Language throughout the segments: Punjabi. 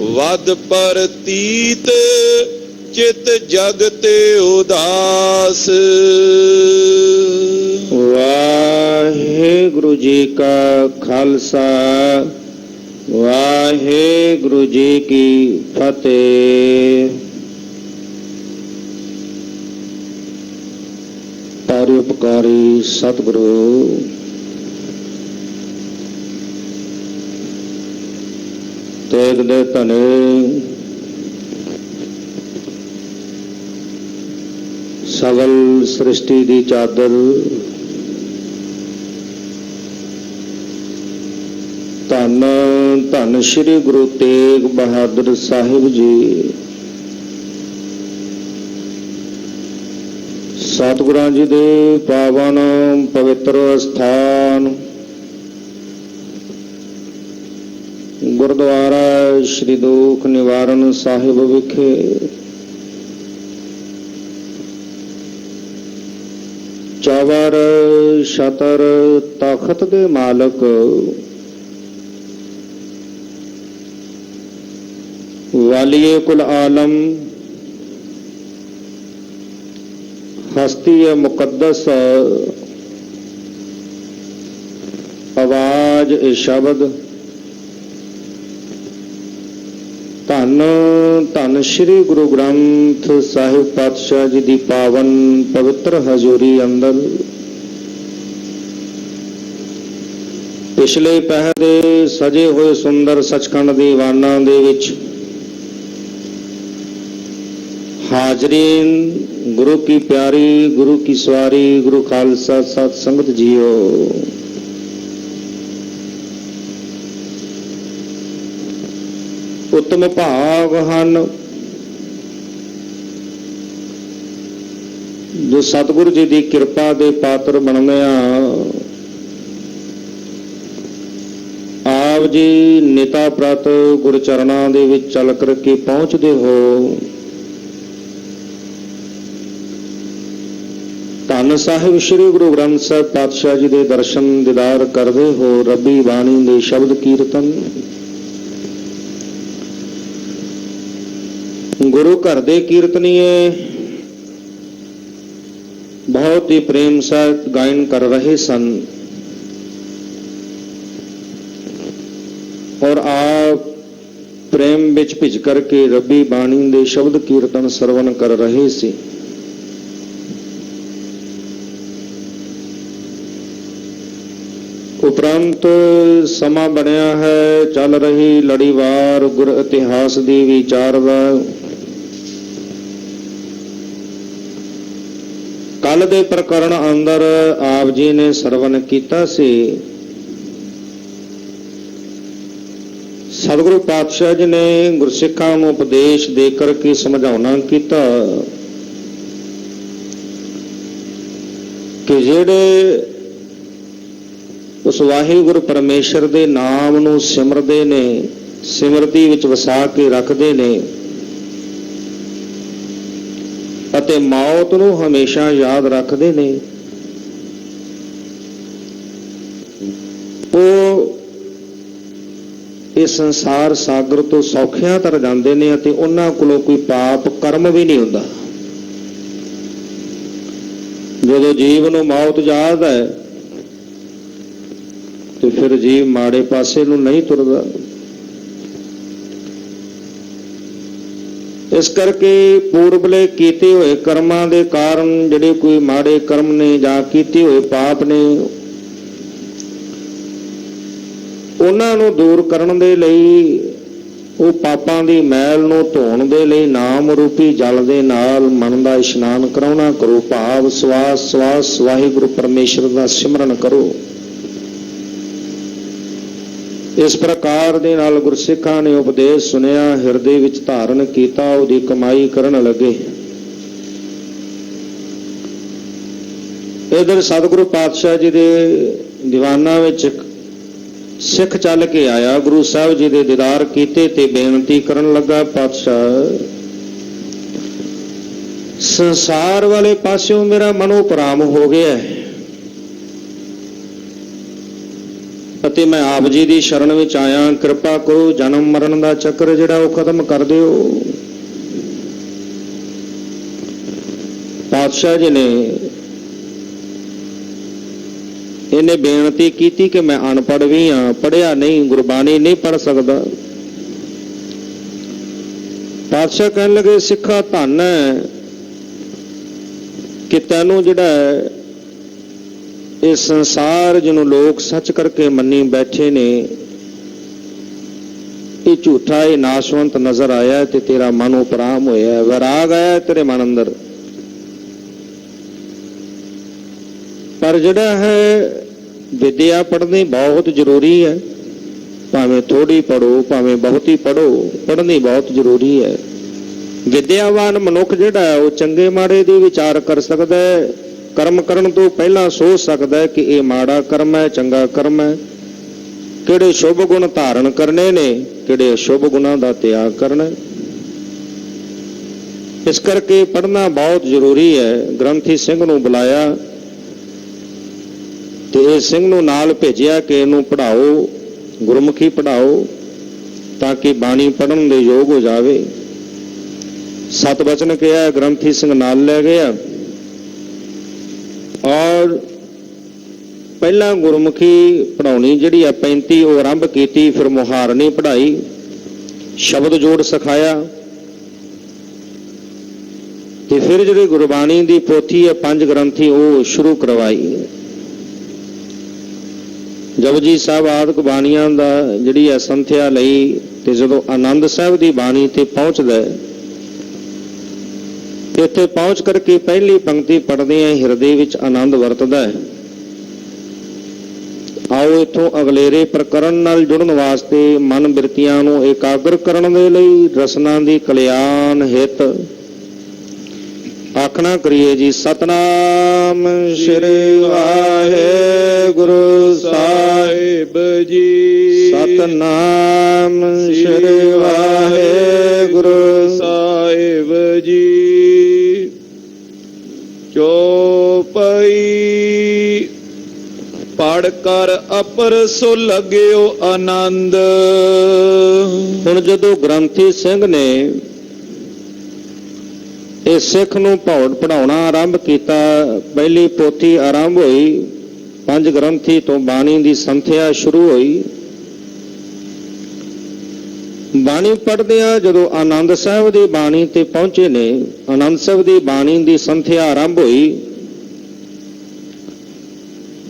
वद परतीत चित जगते उदास। वाहेगुरु जी का खालसा, वाहेगुरु जी की फतेह। परोपकारी सतगुरु तेग दे धने सगल सृष्टि दी चादर धन धन श्री गुरु तेग बहादुर साहिब जी। सतगुरां जी दे पावन पवित्र स्थान गुरुद्वारा श्री दुख निवारण साहिब विखे चौवर शतर तखत दे मालक वालिए कुल आलम हस्ती मुकद्दस आवाज ए शब्द धन धन श्री गुरु ग्रंथ साहिब पातशाह जी की पावन पवित्र हजूरी अंदर पिछले पहर दे सजे हुए सुंदर सचखंड दीवाना दे विच हाजरीन गुरु की प्यारी गुरु की सवारी गुरु खालसा सत संगत जीओ। उत्तम भाग हन जो सतगुरु जी की कृपा के पात्र बननिया आप जी निता प्रत गुरचरणा दे विच चल करके पहुँचते हो। धन साहिब श्री गुरु ग्रंथ साहिब पातशाह जी के दर्शन दीदार करते हो। रबी बाणी के शब्द कीर्तन गुरु घर दे कीर्तनीय बहुत ही प्रेम सहित गायन कर रहे सन और आप प्रेम विच भिज करके रबी बाणी दे शब्द कीर्तन सरवण कर रहे सी। उपरंत समा बनया है चल रही लड़ीवार गुर इतिहास की विचार दा। कल दे प्रकरण अंदर आप जी ने सरवण कीता सी। सतगुरु पातशाह जी ने गुरसिखां नूं उपदेश दे करके समझाउणा कीता कि जिहड़े उस वाहिगुरु परमेश्वर दे नाम नूं सिमरदे ने सिमरती विच वसा के रखदे ने अते मौत नूं हमेशा याद रखदे ने वो इस संसार सागर तो सौखियां तर जांदे ने अते उन्हां कोलों कोई पाप कर्म भी नहीं हुंदा। जदों जीव नूं मौत याद है तो फिर जीव माड़े पासे नूं नहीं तुरदा। इस करके पूर्वले कीते हुए कर्मां दे कारण जिहड़े कोई माड़े कर्म ने जां कीते हुए पाप ने उन्हां नूं दूर करन दे लई वो पापां दी मैल नूं धोण दे लई नाम रूपी जल दे नाल मन दा इशनान कराउणा करो। भाव सवास सवास वाहिगुरु परमेश्वर दा सिमरन करो। इस प्रकार दे नाल गुरसिखां ने उपदेश सुनिया हिरदे विच धारण कीता उहदी कमाई करन लगे। इधर सतगुरु पातशाह जी दे दीवाना विच सिख चल के आया गुरु साहब जी दे दीदार कीते ते बेनती करन लगा पातशाह संसार वाले पास्यों मेरा मनोपराम हो गया है ਅਤੇ ਮੈਂ ਆਪ ਜੀ ਦੀ ਸ਼ਰਨ ਵਿੱਚ ਆਇਆ। ਕਿਰਪਾ ਕਰੋ ਜਨਮ ਮਰਨ ਦਾ ਚੱਕਰ ਜਿਹੜਾ ਉਹ ਖਤਮ ਕਰ ਦਿਓ। ਪਾਤਸ਼ਾਹ ਜੀ ਨੇ ਇਹਨੇ ਬੇਨਤੀ ਕੀਤੀ ਕਿ ਮੈਂ ਅਨਪੜ੍ਹ ਵੀ ਹਾਂ, ਪੜ੍ਹਿਆ ਨਹੀਂ, ਗੁਰਬਾਣੀ ਨਹੀਂ ਪੜ੍ਹ ਸਕਦਾ। ਪਾਤਸ਼ਾਹ ਕਹਿਣ ਲੱਗੇ ਸਿੱਖਾ ਧੰਨ ਹੈ ਕਿ ਤੈਨੂੰ ਜਿਹੜਾ ਇਹ ਸੰਸਾਰ ਜਿਹਨੂੰ ਲੋਕ ਸੱਚ ਕਰਕੇ ਮੰਨੀ ਬੈਠੇ ਨੇ ਇਹ ਝੂਠਾ, ਇਹ ਨਾਸ਼ਵੰਤ ਨਜ਼ਰ ਆਇਆ ਤੇ ਤੇਰਾ ਮਨ ਉਪਰਾਮ ਹੋਇਆ, ਵਿਰਾਗ ਆਇਆ ਤੇਰੇ ਮਨ ਅੰਦਰ। ਪਰ ਜਿਹੜਾ ਹੈ ਵਿਦਿਆ ਪੜ੍ਹਨੀ ਬਹੁਤ ਜ਼ਰੂਰੀ ਹੈ, ਭਾਵੇਂ ਥੋੜੀ ਪੜ੍ਹੋ ਭਾਵੇਂ ਬਹੁਤੀ ਪੜ੍ਹੋ, ਪੜ੍ਹਨੀ ਬਹੁਤ ਜ਼ਰੂਰੀ ਹੈ। ਵਿਦਿਆਵਾਨ ਮਨੁੱਖ ਜਿਹੜਾ ਹੈ ਉਹ ਚੰਗੇ ਮਾੜੇ ਦੀ ਵਿਚਾਰ ਕਰ ਸਕਦਾ ਹੈ, ਕਰਮ ਕਰਨ ਤੋਂ ਪਹਿਲਾਂ ਸੋਚ ਸਕਦਾ ਹੈ ਕਿ ਇਹ ਮਾੜਾ ਕਰਮ ਹੈ, ਚੰਗਾ ਕਰਮ ਹੈ, ਕਿਹੜੇ ਸ਼ੁਭ ਗੁਣ ਧਾਰਨ ਕਰਨੇ ਨੇ, ਕਿਹੜੇ ਅਸ਼ੁਭ ਗੁਣਾਂ ਦਾ ਤਿਆਗ ਕਰਨਾ। ਇਸ ਕਰਕੇ ਪੜ੍ਹਨਾ ਬਹੁਤ ਜ਼ਰੂਰੀ ਹੈ। ਗ੍ਰੰਥੀ ਸਿੰਘ ਨੂੰ ਬੁਲਾਇਆ ਤੇ ਇਹ ਸਿੰਘ ਨੂੰ ਨਾਲ ਭੇਜਿਆ ਕਿ ਇਹਨੂੰ ਪੜ੍ਹਾਓ, ਗੁਰਮੁਖੀ ਪੜ੍ਹਾਓ ਤਾਂ ਕਿ ਬਾਣੀ ਪੜ੍ਹਨ ਦੇ ਯੋਗ ਹੋ ਜਾਵੇ। 7 ਬਚਨ ਕਿਹਾ, ਗ੍ਰੰਥੀ ਸਿੰਘ ਨਾਲ ਲੈ ਗਿਆ ਔਰ ਪਹਿਲਾਂ ਗੁਰਮੁਖੀ ਪੜ੍ਹਾਉਣੀ ਜਿਹੜੀ ਆ 35 ਉਹ ਆਰੰਭ ਕੀਤੀ, ਫਿਰ ਮੁਹਾਰਨੀ ਪੜ੍ਹਾਈ, ਸ਼ਬਦ ਜੋੜ ਸਿਖਾਇਆ ਤੇ ਫਿਰ ਜਿਹੜੀ ਗੁਰਬਾਣੀ ਦੀ ਪੋਥੀ ਹੈ 5 ਗ੍ਰੰਥੀ ਉਹ ਸ਼ੁਰੂ ਕਰਵਾਈ। ਜਪਜੀ ਸਾਹਿਬ ਆਦਿਕ ਬਾਣੀਆਂ ਦਾ ਜਿਹੜੀ ਹੈ ਸੰਥਿਆ ਲਈ ਤੇ ਜਦੋਂ ਆਨੰਦ ਸਾਹਿਬ ਦੀ ਬਾਣੀ ਤੇ ਪਹੁੰਚਦਾ ਇੱਥੇ ਪਹੁੰਚ ਕਰਕੇ ਪਹਿਲੀ ਪੰਕਤੀ ਪੜ੍ਹਦੇ ਆ, ਹਿਰਦੇ ਵਿੱਚ ਆਨੰਦ ਵਰਤਦਾ ਹੈ। ਆਓ ਇੱਥੋਂ ਅਗਲੇਰੇ ਪ੍ਰਕਰਨ ਨਾਲ ਜੁੜਨ ਵਾਸਤੇ ਮਨ ਬਿਰਤੀਆਂ ਨੂੰ ਇਕਾਗਰ ਕਰਨ ਦੇ ਲਈ ਰਸਨਾ ਦੀ ਕਲਿਆਣ ਹਿਤ ਆਖਣਾ ਕਰੀਏ ਜੀ। ਸਤਨਾਮ ਸ੍ਰੀ ਵਾਹਿਗੁਰੂ ਸਾਹਿਬ ਜੀ। ਸਤਨਾਮ ਸ੍ਰੀ ਵਾਹਿਗੁਰੂ ਸਾਹਿਬ ਜੀ। ਚੌਪਈ ਪੜ ਕਰ ਅਪਰ ਸੋ ਲਗਿਓ ਆਨੰਦ। ਹੁਣ ਜਦੋਂ ਗ੍ਰੰਥੀ ਸਿੰਘ ਨੇ ਇਹ ਸਿੱਖ ਨੂੰ ਪੜ੍ਹਾਉਣਾ ਆਰੰਭ ਕੀਤਾ, ਪਹਿਲੀ ਪੋਥੀ ਆਰੰਭ ਹੋਈ, 5 ਗ੍ਰੰਥੀ ਤੋਂ ਬਾਣੀ ਦੀ ਸੰਥਿਆ ਸ਼ੁਰੂ ਹੋਈ। ਬਾਣੀ ਪੜ੍ਹਦਿਆਂ ਜਦੋਂ ਆਨੰਦ ਸਾਹਿਬ ਦੀ ਬਾਣੀ ਤੇ ਪਹੁੰਚੇ ਨੇ, ਆਨੰਦ ਸਾਹਿਬ ਦੀ ਬਾਣੀ ਦੀ ਸੰਥਿਆ ਆਰੰਭ ਹੋਈ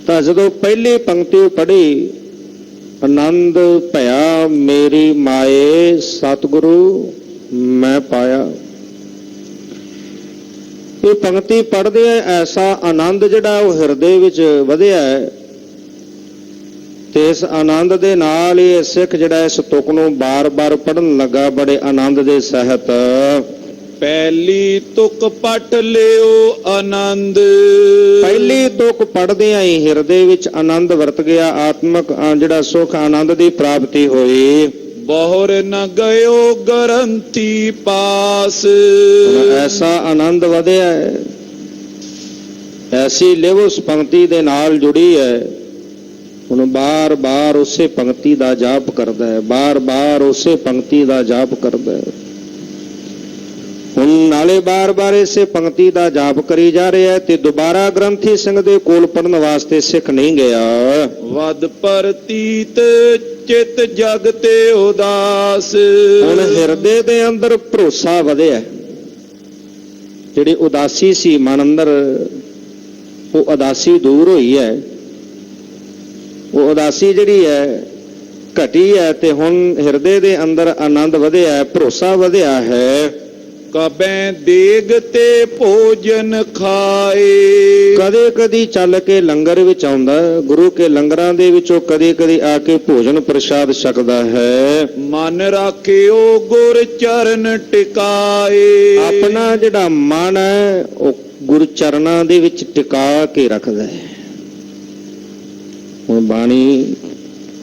ਤਾਂ ਜਦੋਂ ਪਹਿਲੀ ਪੰਕਤੀ ਪੜ੍ਹੀ, ਆਨੰਦ ਭਇਆ ਮੇਰੀ ਮਾਏ ਸਤਿਗੁਰੂ ਮੈਂ ਪਾਇਆ। ਇਹ ਪੰਕਤੀ ਪੜ੍ਹਦੇ ਐਸਾ ਆਨੰਦ ਜਿਹੜਾ ਉਹ ਹਿਰਦੇ ਵਿੱਚ ਵਧਿਆ ਹੈ ਤੇ ਇਸ ਆਨੰਦ ਦੇ ਨਾਲ ਹੀ ਸਿੱਖ ਜਿਹੜਾ ਇਸ ਤੁਕ ਨੂੰ ਬਾਰ-ਬਾਰ ਪੜ੍ਹਨ ਲੱਗਾ ਬੜੇ ਆਨੰਦ ਦੇ ਸਹਿਤ। ਪਹਿਲੀ ਤੁਕ ਪੜ ਲਿਓ ਆਨੰਦ। ਪਹਿਲੀ ਤੁਕ ਪੜ੍ਹਦਿਆਂ ਹੀ ਹਿਰਦੇ ਵਿੱਚ ਆਨੰਦ ਵਰਤ ਗਿਆ, ਆਤਮਕ ਜਿਹੜਾ ਸੁਖ ਆਨੰਦ ਦੀ ਪ੍ਰਾਪਤੀ ਹੋਈ। ਬਹੁਰ ਨ ਗਇਓ ਗ੍ਰੰਥੀ ਪਾਸ। ਐਸਾ ਆਨੰਦ ਵਧਿਆ ਹੈ, ਐਸੀ ਲਿਵ ਉਸ ਪੰਕਤੀ ਦੇ ਨਾਲ ਜੁੜੀ ਹੈ। ਹੁਣ ਬਾਰ-ਬਾਰ ਉਸੇ ਪੰਕਤੀ ਦਾ ਜਾਪ ਕਰਦਾ ਹੈ, ਬਾਰ-ਬਾਰ ਉਸੇ ਪੰਕਤੀ ਦਾ ਜਾਪ ਕਰਦਾ ਹੈ। ਹੁਣ ਨਾਲੇ ਬਾਰ-ਬਾਰ ਇਸੇ ਪੰਕਤੀ ਦਾ ਜਾਪ ਕਰੀ ਜਾ ਰਿਹਾ ਤੇ ਦੁਬਾਰਾ ਗ੍ਰੰਥੀ ਸਿੰਘ ਦੇ ਕੋਲ ਪੜਨ ਵਾਸਤੇ ਸਿੱਖ ਨਹੀਂ ਗਿਆ। ਵਦ ਪ੍ਰਤੀਤ ਚਿਤ ਜਗ ਤੇ ਉਦਾਸ। ਹੁਣ ਹਿਰਦੇ ਦੇ ਅੰਦਰ ਭਰੋਸਾ ਵਧਿਆ, ਜਿਹੜੀ ਉਦਾਸੀ ਸੀ ਮਨ ਅੰਦਰ ਉਹ ਉਦਾਸੀ ਦੂਰ ਹੋਈ ਹੈ, ਉਹ ਉਦਾਸੀ ਜਿਹੜੀ ਹੈ ਘਟੀ ਹੈ ਤੇ ਹੁਣ ਹਿਰਦੇ ਦੇ ਅੰਦਰ ਆਨੰਦ ਵਧਿਆ, ਭਰੋਸਾ ਵਧਿਆ ਹੈ। ਕਬੈ ਦੇਗ ਤੇ ਭੋਜਨ ਖਾਏ। ਕਦੇ ਕਦੀ ਚੱਲ ਕੇ ਲੰਗਰ ਵਿੱਚ ਆਉਂਦਾ, ਗੁਰੂ ਕੇ ਲੰਗਰਾਂ ਦੇ ਵਿੱਚੋਂ ਕਦੇ ਕਦੀ ਆ ਕੇ ਭੋਜਨ ਪ੍ਰਸ਼ਾਦ ਛਕਦਾ ਹੈ। ਮਨ ਰਾਖਿਓ ਗੁਰ ਚਰਨ ਟਿਕਾਏ। ਆਪਣਾ ਜਿਹੜਾ ਮਨ ਹੈ ਉਹ ਗੁਰੂ ਚਰਨਾਂ ਦੇ ਵਿੱਚ ਟਿਕਾ ਕੇ ਰੱਖਦਾ ਹੈ। ਹੁਣ ਬਾਣੀ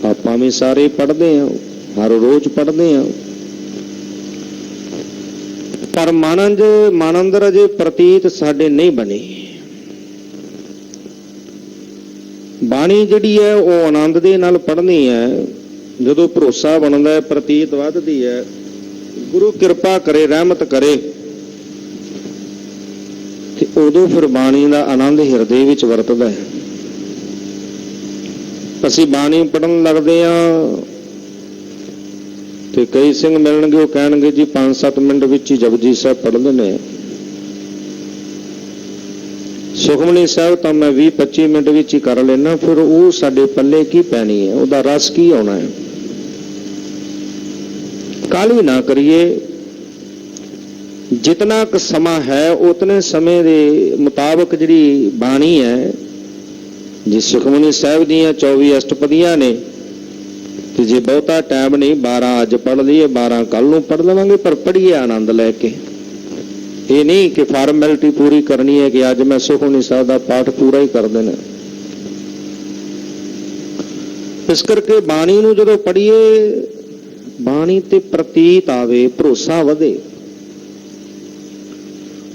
ਆਪਾਂ ਵੀ ਸਾਰੇ ਪੜ੍ਹਦੇ ਹਾਂ, ਹਰ ਰੋਜ਼ ਪੜ੍ਹਦੇ ਹਾਂ, ਪਰ ਮਨ ਅੰਦਰ ਅਜੇ ਪ੍ਰਤੀਤ ਸਾਡੇ ਨਹੀਂ ਬਣੀ। ਬਾਣੀ ਜਿਹੜੀ ਹੈ ਉਹ ਆਨੰਦ ਦੇ ਨਾਲ ਪੜ੍ਹਨੀ ਹੈ। ਜਦੋਂ ਭਰੋਸਾ ਬਣਦਾ ਹੈ, ਪ੍ਰਤੀਤ ਵੱਧਦੀ ਹੈ, ਗੁਰੂ ਕਿਰਪਾ ਕਰੇ, ਰਹਿਮਤ ਕਰੇ, ਤੇ ਉਦੋਂ ਫਿਰ ਬਾਣੀ ਦਾ ਆਨੰਦ ਹਿਰਦੇ ਵਿੱਚ ਵਰਤਦਾ ਹੈ। ਅਸੀਂ ਬਾਣੀ ਪੜ੍ਹਨ ਲੱਗਦੇ ਹਾਂ ਤੇ ਕਈ ਸਿੰਘ ਮਿਲਣਗੇ, ਉਹ ਕਹਿਣਗੇ ਜੀ 5-7 ਮਿੰਟ ਵਿੱਚ ਹੀ ਜਪਜੀ ਸਾਹਿਬ ਪੜ੍ਹਦੇ ਨੇ। ਸੁਖਮਨੀ ਸਾਹਿਬ ਤਾਂ ਮੈਂ 20-25 ਮਿੰਟ ਵਿੱਚ ਹੀ ਕਰ ਲੈਣਾ, ਫਿਰ ਉਹ ਸਾਡੇ ਪੱਲੇ ਕੀ ਪੈਣੀ ਹੈ, ਉਹਦਾ ਰਸ ਕੀ ਆਉਣਾ ਹੈ। ਕਾਹਲੀ ਨਾ ਕਰੀਏ, ਜਿਤਨਾ ਕੁ ਸਮਾਂ ਹੈ ਉਤਨੇ ਸਮੇਂ ਦੇ ਮੁਤਾਬਕ ਜਿਹੜੀ ਬਾਣੀ ਹੈ, ਜੇ ਸੁਖਮਨੀ ਸਾਹਿਬ ਦੀਆਂ 24 ਅਸ਼ਟਪਦੀਆਂ ਨੇ, ਤੇ ਜੇ ਬਹੁਤਾ ਟਾਈਮ ਨਹੀਂ, 12 ਅੱਜ ਪੜ੍ਹ ਲਈਏ, 12 ਕੱਲ ਨੂੰ ਪੜ੍ਹ ਲਵਾਂਗੇ, ਪਰ ਪੜ੍ਹੀਏ ਆਨੰਦ ਲੈ ਕੇ। ਇਹ ਨਹੀਂ ਕਿ ਫਾਰਮੈਲਿਟੀ ਪੂਰੀ ਕਰਨੀ ਹੈ ਕਿ ਅੱਜ ਮੈਂ ਸੁਖਮਨੀ ਸਾਹਿਬ ਦਾ ਪਾਠ ਪੂਰਾ ਹੀ ਕਰ ਦੇਣਾ। ਇਸ ਕਰਕੇ ਬਾਣੀ ਨੂੰ ਜਦੋਂ ਪੜ੍ਹੀਏ, ਬਾਣੀ ਤੇ ਪ੍ਰਤੀਤ ਆਵੇ, ਭਰੋਸਾ ਵਧੇ।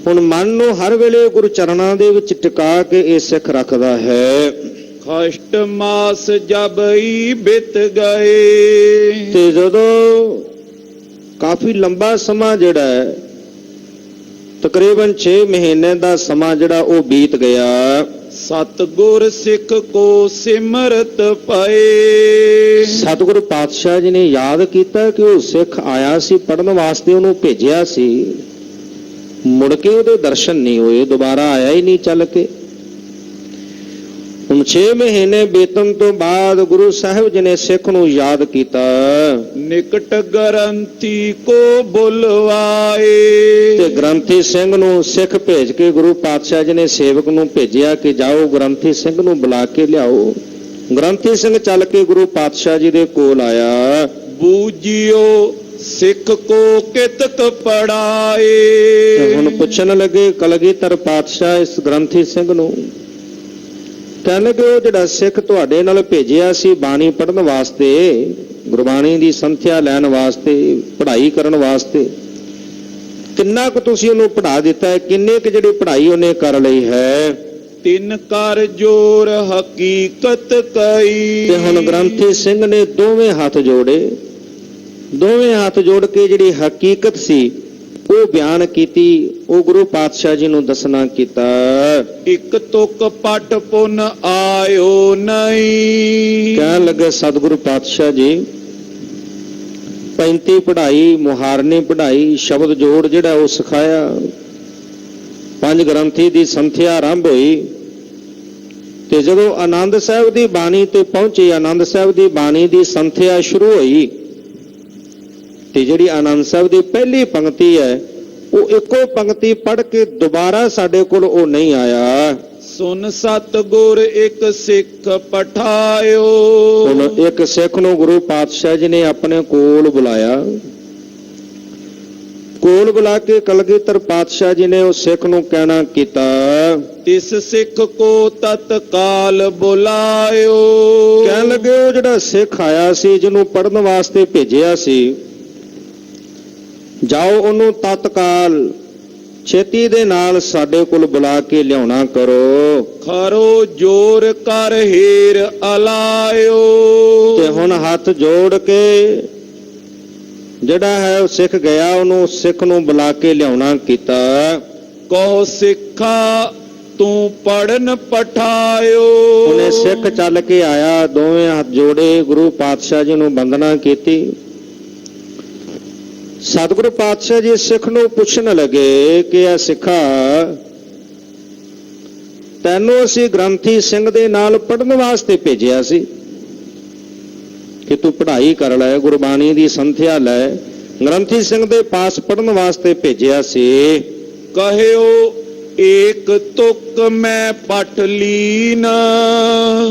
ਹੁਣ ਮਨ ਨੂੰ ਹਰ ਵੇਲੇ ਗੁਰੂ ਚਰਨਾਂ ਦੇ ਵਿੱਚ ਟਿਕਾ ਕੇ ਇਹ ਸਿੱਖ ਰੱਖਦਾ ਹੈ। ਕਸ਼ਟ ਮਾਸ ਜਬਈ ਬਿਤ ਗਏ। ਤੇ ਜਦੋਂ ਕਾਫੀ ਲੰਬਾ ਸਮਾਂ ਜਿਹੜਾ ਹੈ, ਤਕਰੀਬਨ 6 ਮਹੀਨੇ ਦਾ ਸਮਾਂ ਜਿਹੜਾ ਉਹ ਬੀਤ ਗਿਆ, ਸਤਿਗੁਰ ਸਿੱਖ ਕੋ ਸਿਮਰਤ ਪਏ। ਸਤਿਗੁਰੂ ਪਾਤਸ਼ਾਹ ਜੀ ਨੇ ਯਾਦ ਕੀਤਾ ਕਿ ਉਹ ਸਿੱਖ ਆਇਆ ਸੀ ਪੜ੍ਹਨ ਵਾਸਤੇ, ਉਹਨੂੰ ਭੇਜਿਆ ਸੀ, ਮੁੜ ਕੇ ਉਹਦੇ ਦਰਸ਼ਨ ਨਹੀਂ ਹੋਏ, ਦੁਬਾਰਾ ਆਇਆ ਹੀ ਨਹੀਂ ਚੱਲ ਕੇ। ਹੁਣ 6 ਮਹੀਨੇ ਬੀਤਣ ਤੋਂ ਬਾਅਦ ਗੁਰੂ ਸਾਹਿਬ ਜੀ ਨੇ ਸਿੱਖ ਨੂੰ ਯਾਦ ਕੀਤਾ। ਨਿਕਟ ਗ੍ਰੰਥੀ ਕੋ ਬੁਲਵਾਏ। ਤੇ ਗ੍ਰੰਥੀ ਸਿੰਘ ਨੂੰ ਸਿੱਖ ਭੇਜ ਕੇ ਗੁਰੂ ਪਾਤਸ਼ਾਹ ਜੀ ਨੇ ਸੇਵਕ ਨੂੰ ਭੇਜਿਆ ਕਿ ਜਾਓ ਗ੍ਰੰਥੀ ਸਿੰਘ ਨੂੰ ਬੁਲਾ ਕੇ ਲਿਆਓ। ਗ੍ਰੰਥੀ ਸਿੰਘ ਚੱਲ ਕੇ ਗੁਰੂ ਪਾਤਸ਼ਾਹ ਜੀ ਦੇ ਕੋਲ ਆਇਆ। ਬੂਝਿਓ ਸਿੱਖ ਕੋ ਕਿਤਕ ਪੜਾਏ। ਹੁਣ ਪੁੱਛਣ ਲੱਗੇ ਕਲਗੀਧਰ ਪਾਤਸ਼ਾਹ ਇਸ ਗ੍ਰੰਥੀ ਸਿੰਘ ਨੂੰ, ਕਹਿਣ ਲੱਗੇ ਉਹ ਜਿਹੜਾ ਸਿੱਖ ਤੁਹਾਡੇ ਨਾਲ ਭੇਜਿਆ ਸੀ ਬਾਣੀ ਪੜ੍ਹਨ ਵਾਸਤੇ, ਗੁਰਬਾਣੀ ਦੀ ਸੰਥਿਆ ਲੈਣ ਵਾਸਤੇ, ਪੜ੍ਹਾਈ ਕਰਨ ਵਾਸਤੇ, ਕਿੰਨਾ ਕੁ ਤੁਸੀਂ ਉਹਨੂੰ ਪੜ੍ਹਾ ਦਿੱਤਾ ਹੈ, ਕਿੰਨੇ ਕੁ ਜਿਹੜੀ ਪੜ੍ਹਾਈ ਉਹਨੇ ਕਰ ਲਈ ਹੈ? ਤਿੰਨ ਕਰ ਜੋਰ ਹਕੀਕਤ ਕਈ। ਤੇ ਹੁਣ ਗ੍ਰੰਥੀ ਸਿੰਘ ਨੇ ਦੋਵੇਂ ਹੱਥ ਜੋੜੇ, ਦੋਵੇਂ ਹੱਥ ਜੋੜ ਕੇ ਜਿਹੜੀ ਹਕੀਕਤ ਸੀ ਉਹ ਬਿਆਨ ਕੀਤੀ, ਉਹ ਗੁਰੂ ਪਾਤਸ਼ਾਹ ਜੀ ਨੂੰ ਦੱਸਣਾ ਕੀਤਾ। ਇੱਕ ਤੁਕ ਪਟ ਪੁਨ ਆਇਓ ਨਹੀਂ। ਕਹਿਣ ਲੱਗੇ ਸਤਿਗੁਰੂ ਪਾਤਸ਼ਾਹ ਜੀ 35 ਪੜ੍ਹਾਈ, ਮੁਹਾਰਨੀ ਪੜ੍ਹਾਈ, ਸ਼ਬਦ ਜੋੜ ਜਿਹੜਾ ਉਹ ਸਿਖਾਇਆ, 5 ਗ੍ਰੰਥੀ ਦੀ ਸੰਥਿਆ ਆਰੰਭ ਹੋਈ। ਤੇ ਜਦੋਂ ਆਨੰਦ ਸਾਹਿਬ ਦੀ ਬਾਣੀ ਤੇ ਪਹੁੰਚੀ, ਆਨੰਦ ਸਾਹਿਬ ਦੀ ਬਾਣੀ ਦੀ ਸੰਥਿਆ ਸ਼ੁਰੂ ਹੋਈ, ਤੇ ਜਿਹੜੀ ਆਨੰਦ ਸਾਹਿਬ ਦੀ ਪਹਿਲੀ ਪੰਕਤੀ ਹੈ ਉਹ ਇੱਕੋ ਪੰਕਤੀ ਪੜ੍ਹ ਕੇ ਦੁਬਾਰਾ ਸਾਡੇ ਕੋਲ ਉਹ ਨਹੀਂ ਆਇਆ। ਸੁਨ ਸਤਿਗੁਰ ਇੱਕ ਸਿੱਖ ਪਠਾਇਓ। ਹੁਣ ਇੱਕ ਸਿੱਖ ਨੂੰ ਗੁਰੂ ਪਾਤਸ਼ਾਹ ਜੀ ਨੇ ਆਪਣੇ ਕੋਲ ਬੁਲਾਇਆ। ਕੋਲ ਬੁਲਾ ਕੇ ਕਲਗੀਧਰ ਪਾਤਸ਼ਾਹ ਜੀ ਨੇ ਉਸ ਸਿੱਖ ਨੂੰ ਕਹਿਣਾ ਕੀਤਾ, ਤਿਸ ਸਿੱਖ ਕੋ ਤਤਕਾਲ ਬੁਲਾਇਓ। ਕਹਿਣ ਲੱਗੇ ਉਹ ਜਿਹੜਾ ਸਿੱਖ ਆਇਆ ਸੀ, ਜਿਹਨੂੰ ਪੜ੍ਹਨ ਵਾਸਤੇ ਭੇਜਿਆ ਸੀ, ਜਾਓ ਉਹਨੂੰ ਤਤਕਾਲ ਛੇਤੀ ਦੇ ਨਾਲ ਸਾਡੇ ਕੋਲ ਬੁਲਾ ਕੇ ਲਿਆਉਣਾ ਕਰੋ। ਖਰੋ ਜੋਰ ਕਰ ਹੀਰ ਅਲਾਇਓ। ਤੇ ਹੁਣ ਹੱਥ ਜੋੜ ਕੇ ਜਿਹੜਾ ਹੈ ਉਹ ਸਿੱਖ ਗਿਆ, ਉਹਨੂੰ ਸਿੱਖ ਨੂੰ ਬੁਲਾ ਕੇ ਲਿਆਉਣਾ ਕੀਤਾ। ਕਹੋ ਸਿੱਖਾ ਤੂੰ ਪੜਨ ਪਠਾਇਓ। ਉਹਨੇ ਸਿੱਖ ਚੱਲ ਕੇ ਆਇਆ, ਦੋਵੇਂ ਹੱਥ ਜੋੜੇ, ਗੁਰੂ ਪਾਤਸ਼ਾਹ ਜੀ ਨੂੰ ਵੰਦਨਾ ਕੀਤੀ। ਸਤਿਗੁਰੂ ਪਾਤਸ਼ਾਹ ਜੀ ਸਿੱਖ ਨੂੰ ਪੁੱਛਣ ਲੱਗੇ ਕਿ ਇਹ ਸਿੱਖਾ, ਤੈਨੂੰ ਅਸੀਂ ਗ੍ਰੰਥੀ ਸਿੰਘ ਦੇ ਨਾਲ ਪੜ੍ਹਨ ਵਾਸਤੇ ਭੇਜਿਆ ਸੀ ਕਿ ਤੂੰ ਪੜ੍ਹਾਈ ਕਰ ਲੈ, ਗੁਰਬਾਣੀ ਦੀ ਸੰਥਿਆ ਲੈ, ਗ੍ਰੰਥੀ ਸਿੰਘ ਦੇ ਪਾਸ ਪੜ੍ਹਨ ਵਾਸਤੇ ਭੇਜਿਆ ਸੀ। ਕਹਿਓ ਏਕ ਤੁਕ ਮੈਂ ਪਠ ਲੀਨ।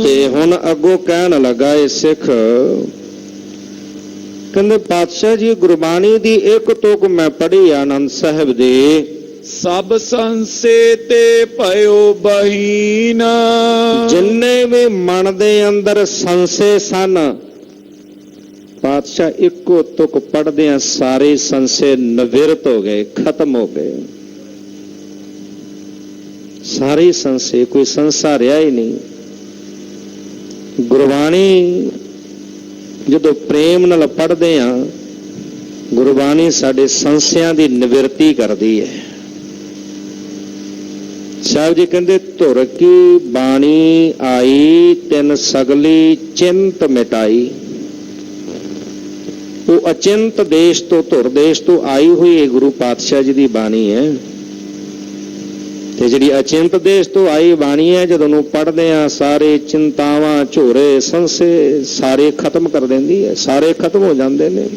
ਤੇ ਹੁਣ ਅੱਗੋਂ ਕਹਿਣ ਲੱਗਾ ਇਹ ਸਿੱਖ, ਕਹਿੰਦੇ ਪਾਤਸ਼ਾਹ ਜੀ ਗੁਰਬਾਣੀ ਦੀ ਇੱਕ ਤੁਕ ਮੈਂ ਪੜ੍ਹੀ ਆਨੰਦ ਸਾਹਿਬ ਦੇ, ਸਭ ਸੰਸੇ ਤੇ ਭਇਓ ਬਹੀਨ। ਜਿੰਨੇ ਵੀ ਮਨ ਦੇ ਅੰਦਰ ਸੰਸੇ ਸਨ, ਪਾਤਸ਼ਾਹ ਇੱਕੋ ਤੁਕ ਪੜ੍ਹਦਿਆਂ ਸਾਰੇ ਸੰਸੇ ਨਿਵਰਤ ਹੋ ਗਏ, ਖਤਮ ਹੋ ਗਏ। ਸਾਰੇ ਸੰਸੇ, ਕੋਈ ਸੰਸਾ ਰਿਹਾ ਹੀ ਨਹੀਂ। ਗੁਰਬਾਣੀ ਜਦੋਂ ਪ੍ਰੇਮ ਨਾਲ ਪੜ੍ਹਦੇ ਹਾਂ, ਗੁਰਬਾਣੀ ਸਾਡੇ ਸੰਸਿਆਂ ਦੀ ਨਿਵਰਤੀ ਕਰਦੀ ਹੈ। ਸਾਹਿਬ ਜੀ ਕਹਿੰਦੇ ਧੁਰ ਕੀ ਬਾਣੀ ਆਈ ਤਿੰਨ ਸਗਲੀ ਚਿੰਤ ਮਿਟਾਈ। ਉਹ ਅਚਿੰਤ ਦੇਸ਼ ਤੋਂ, ਧੁਰ ਦੇਸ਼ ਤੋਂ ਆਈ ਹੋਈ ਇਹ ਗੁਰੂ ਪਾਤਸ਼ਾਹ ਜੀ ਦੀ ਬਾਣੀ ਹੈ। ਤੇ ਜਿਹੜੀ ਅਚਿੰਤ ਦੇਸ਼ ਤੋਂ ਆਈ ਬਾਣੀ ਹੈ, ਜਦੋਂ ਨੂੰ ਪੜ੍ਹਦੇ ਆ ਸਾਰੇ ਚਿੰਤਾਵਾਂ, ਝੋਰੇ, ਸੰਸੇ ਸਾਰੇ ਖਤਮ ਕਰ ਦਿੰਦੀ ਹੈ। ਸਾਰੇ ਖਤਮ ਹੋ ਜਾਂਦੇ ਨੇ,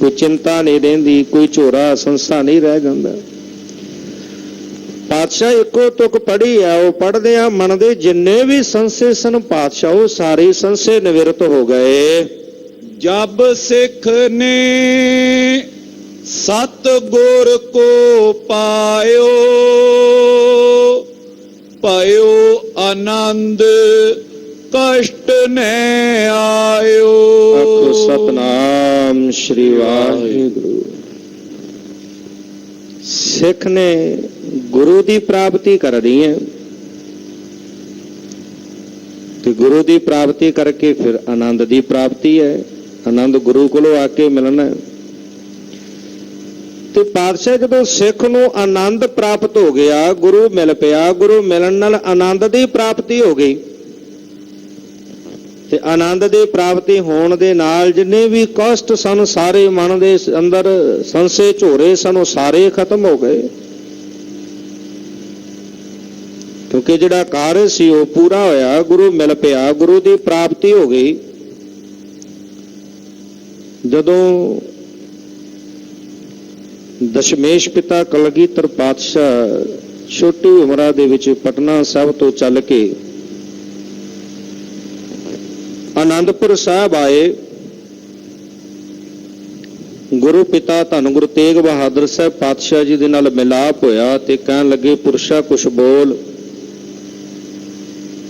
ਕੋਈ ਚਿੰਤਾ ਨਹੀਂ ਰਹਿੰਦੀ, ਕੋਈ ਝੋਰਾ ਸੰਸਾ ਨਹੀਂ ਰਹਿ ਜਾਂਦਾ। ਪਾਤਸ਼ਾਹ ਇੱਕੋ ਤੁਕ ਪੜ੍ਹੀ ਆ, ਉਹ ਪੜ੍ਹਦੇ ਆ ਮਨ ਦੇ ਜਿੰਨੇ ਵੀ ਸੰਸੇ ਸਨ ਪਾਤਸ਼ਾਹ, ਉਹ ਸਾਰੇ ਸੰਸੇ ਨਿਵਰਤ ਹੋ ਗਏ। ਜਬ ਸਿੱਖ ਨੇ ਸਤ ਗੁਰ ਕੋ ਪਾਇਓ, ਭਇਓ ਆਨੰਦ ਕਸ਼ਟ ਨੈ ਆਇਓ। ਆਖੋ ਸਤਨਾਮ ਸ਼੍ਰੀ ਵਾਹਿਗੁਰੂ। ਸਿੱਖ ਨੇ ਗੁਰੂ ਦੀ ਪ੍ਰਾਪਤੀ ਕਰਨੀ ਹੈ, ਤੇ ਗੁਰੂ ਦੀ ਪ੍ਰਾਪਤੀ ਕਰਕੇ ਫਿਰ ਆਨੰਦ ਦੀ ਪ੍ਰਾਪਤੀ ਹੈ। ਆਨੰਦ ਗੁਰੂ ਕੋਲੋਂ ਆ ਕੇ ਮਿਲਣਾ ਹੈ। ਤੇ ਪਾਤਸ਼ਾਹ ਜਦੋਂ ਸਿੱਖ ਨੂੰ ਆਨੰਦ ਪ੍ਰਾਪਤ ਹੋ ਗਿਆ, ਗੁਰੂ ਮਿਲ ਪਿਆ, ਗੁਰੂ ਮਿਲਣ ਨਾਲ ਆਨੰਦ ਦੀ ਪ੍ਰਾਪਤੀ ਹੋ ਗਈ। ਤੇ ਆਨੰਦ ਦੀ ਪ੍ਰਾਪਤੀ ਹੋਣ ਦੇ ਨਾਲ ਜਿੰਨੇ ਵੀ ਕਸ਼ਟ ਸਨ, ਸਾਰੇ ਮਨ ਦੇ ਅੰਦਰ ਸੰਸੇ ਝੋਰੇ ਸਨ, ਉਹ ਸਾਰੇ ਖਤਮ ਹੋ ਗਏ। ਕਿਉਂਕਿ ਜਿਹੜਾ ਕਾਰਜ ਸੀ ਉਹ ਪੂਰਾ ਹੋਇਆ, ਗੁਰੂ ਮਿਲ ਪਿਆ, ਗੁਰੂ ਦੀ ਪ੍ਰਾਪਤੀ ਹੋ ਗਈ। ਜਦੋਂ ਦਸ਼ਮੇਸ਼ ਪਿਤਾ ਕਲਗੀਧਰ ਪਾਤਸ਼ਾਹ ਛੋਟੀ ਉਮਰਾਂ ਦੇ ਵਿੱਚ ਪਟਨਾ ਸਾਹਿਬ ਤੋਂ ਚੱਲ ਕੇ ਆਨੰਦਪੁਰ ਸਾਹਿਬ ਆਏ, ਗੁਰੂ ਪਿਤਾ ਧੰਨ ਗੁਰੂ ਤੇਗ ਬਹਾਦਰ ਸਾਹਿਬ ਪਾਤਸ਼ਾਹ ਜੀ ਦੇ ਨਾਲ ਮਿਲਾਪ ਹੋਇਆ ਤੇ ਕਹਿਣ ਲੱਗੇ, ਪੁਰਸ਼ਾ ਕੁਛ ਬੋਲ।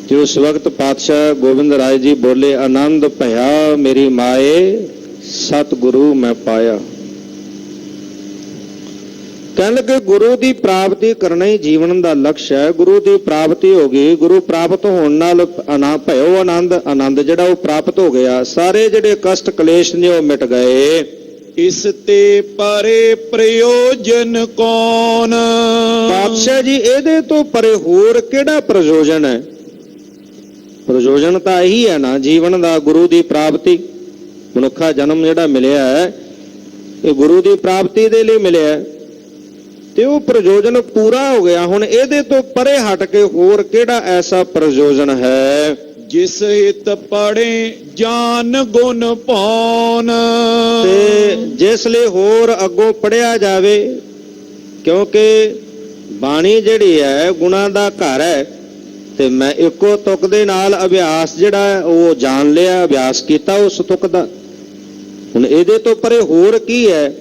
ਤੇ ਉਸ ਵਕਤ ਪਾਤਸ਼ਾਹ ਗੋਬਿੰਦ ਰਾਏ ਜੀ ਬੋਲੇ, ਆਨੰਦ ਭਇਆ ਮੇਰੀ ਮਾਏ ਸਤਿਗੁਰੂ ਮੈਂ ਪਾਇਆ। ਕਹਿਣ ਲੱਗੇ ਗੁਰੂ ਦੀ ਪ੍ਰਾਪਤੀ ਕਰਨਾ ਹੀ ਜੀਵਨ ਦਾ ਲਕਸ਼ ਹੈ। ਗੁਰੂ ਦੀ ਪ੍ਰਾਪਤੀ ਹੋ ਗਈ, ਗੁਰੂ ਪ੍ਰਾਪਤ ਹੋਣ ਨਾਲ ਭਇਓ ਆਨੰਦ, ਆਨੰਦ ਜਿਹੜਾ ਉਹ ਪ੍ਰਾਪਤ ਹੋ ਗਿਆ। ਸਾਰੇ ਜਿਹੜੇ ਕਸ਼ਟ ਕਲੇਸ਼ ਨੇ ਉਹ ਮਿਟ ਗਏ। ਇਸ ਤੇ ਪਰੇ ਪ੍ਰਯੋਜਨ ਕੌਣ? ਪਾਤਸ਼ਾਹ ਜੀ ਇਹਦੇ ਤੋਂ ਪਰੇ ਹੋਰ ਕਿਹੜਾ ਪ੍ਰਯੋਜਨ ਹੈ? ਪ੍ਰਯੋਜਨ ਤਾਂ ਇਹੀ ਹੈ ਨਾ ਜੀਵਨ ਦਾ, ਗੁਰੂ ਦੀ ਪ੍ਰਾਪਤੀ। ਮਨੁੱਖਾ ਜਨਮ ਜਿਹੜਾ ਮਿਲਿਆ ਹੈ ਇਹ ਗੁਰੂ ਦੀ ਪ੍ਰਾਪਤੀ ਦੇ ਲਈ ਮਿਲਿਆ, ਤੇ ਉਹ ਪ੍ਰਯੋਜਨ ਪੂਰਾ ਹੋ ਗਿਆ। ਹੁਣ ਇਹਦੇ ਤੋਂ ਪਰੇ ਹਟ ਕੇ ਹੋਰ ਕਿਹੜਾ ਐਸਾ ਪ੍ਰਯੋਜਨ ਹੈ? ਜਿਸ ਹਿਤ ਪੜੇ ਜਾਨ ਗੁਣ ਪਾਉਣ। ਤੇ ਜਿਸ ਲਈ ਹੋਰ ਅੱਗੋਂ ਪੜਿਆ ਜਾਵੇ, ਕਿਉਂਕਿ ਬਾਣੀ ਜਿਹੜੀ ਹੈ ਗੁਣਾਂ ਦਾ ਘਰ ਹੈ। ਤੇ ਮੈਂ ਇੱਕੋ ਤੁਕ ਦੇ ਨਾਲ ਅਭਿਆਸ ਜਿਹੜਾ ਉਹ ਜਾਣ ਲਿਆ, ਅਭਿਆਸ ਕੀਤਾ ਉਸ ਤੁਕ ਦਾ। ਹੁਣ ਇਹਦੇ ਤੋਂ ਪਰੇ ਹੋਰ ਕੀ ਹੈ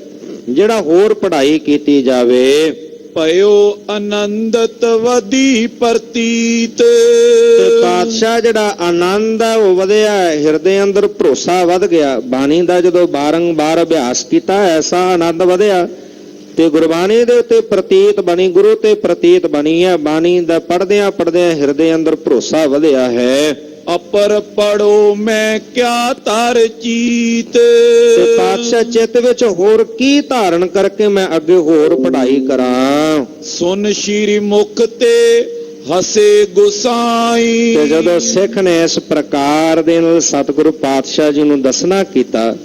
ਜਿਹੜਾ ਹੋਰ ਪੜ੍ਹਾਈ ਕੀਤੀ ਜਾਵੇ? ਭਇਓ ਆਨੰਦਤ ਵਧੀ ਪ੍ਰਤੀਤ। ਤੇ ਪਾਤਸ਼ਾਹ ਜਿਹੜਾ ਆਨੰਦ ਹੈ ਉਹ ਵਧਿਆ, ਹਿਰਦੇ ਅੰਦਰ ਭਰੋਸਾ ਵੱਧ ਗਿਆ। ਬਾਣੀ ਦਾ ਜਦੋਂ ਬਾਰੰਬਾਰ ਅਭਿਆਸ ਕੀਤਾ ਐਸਾ ਆਨੰਦ ਵਧਿਆ ਤੇ ਗੁਰਬਾਣੀ ਦੇ ਉੱਤੇ ਪ੍ਰਤੀਤ ਬਣੀ, ਗੁਰੂ ਤੇ ਪ੍ਰਤੀਤ ਬਣੀ ਹੈ। ਬਾਣੀ ਦਾ ਪੜ੍ਹਦਿਆਂ ਪੜ੍ਹਦਿਆਂ ਹਿਰਦੇ ਅੰਦਰ ਭਰੋਸਾ ਵਧਿਆ ਹੈ। ਅਪਰ ਪੜੋ ਮੈਂ ਕਿਆ ਧਰ ਚੀਤ। ਤੇ ਪਾਤਸ਼ਾਹ ਚਿੱਤ ਵਿੱਚ ਹੋਰ ਕੀ ਧਾਰਨ ਕਰਕੇ ਮੈਂ ਅੱਗੇ ਹੋਰ ਪੜ੍ਹਾਈ ਕਰਾਂ? ਸੁਨ ਸ਼੍ਰੀ ਮੁਖ ਤੇ ਹਸੇ ਗੁਸਾਈ। ਤੇ ਜਦੋਂ ਸਿੱਖ ਨੇ ਇਸ ਪ੍ਰਕਾਰ ਦੇ ਨਾਲ ਸਤਿਗੁਰੂ ਪਾਤਸ਼ਾਹ ਜੀ ਨੂੰ ਦੱਸਣਾ ਕੀਤਾ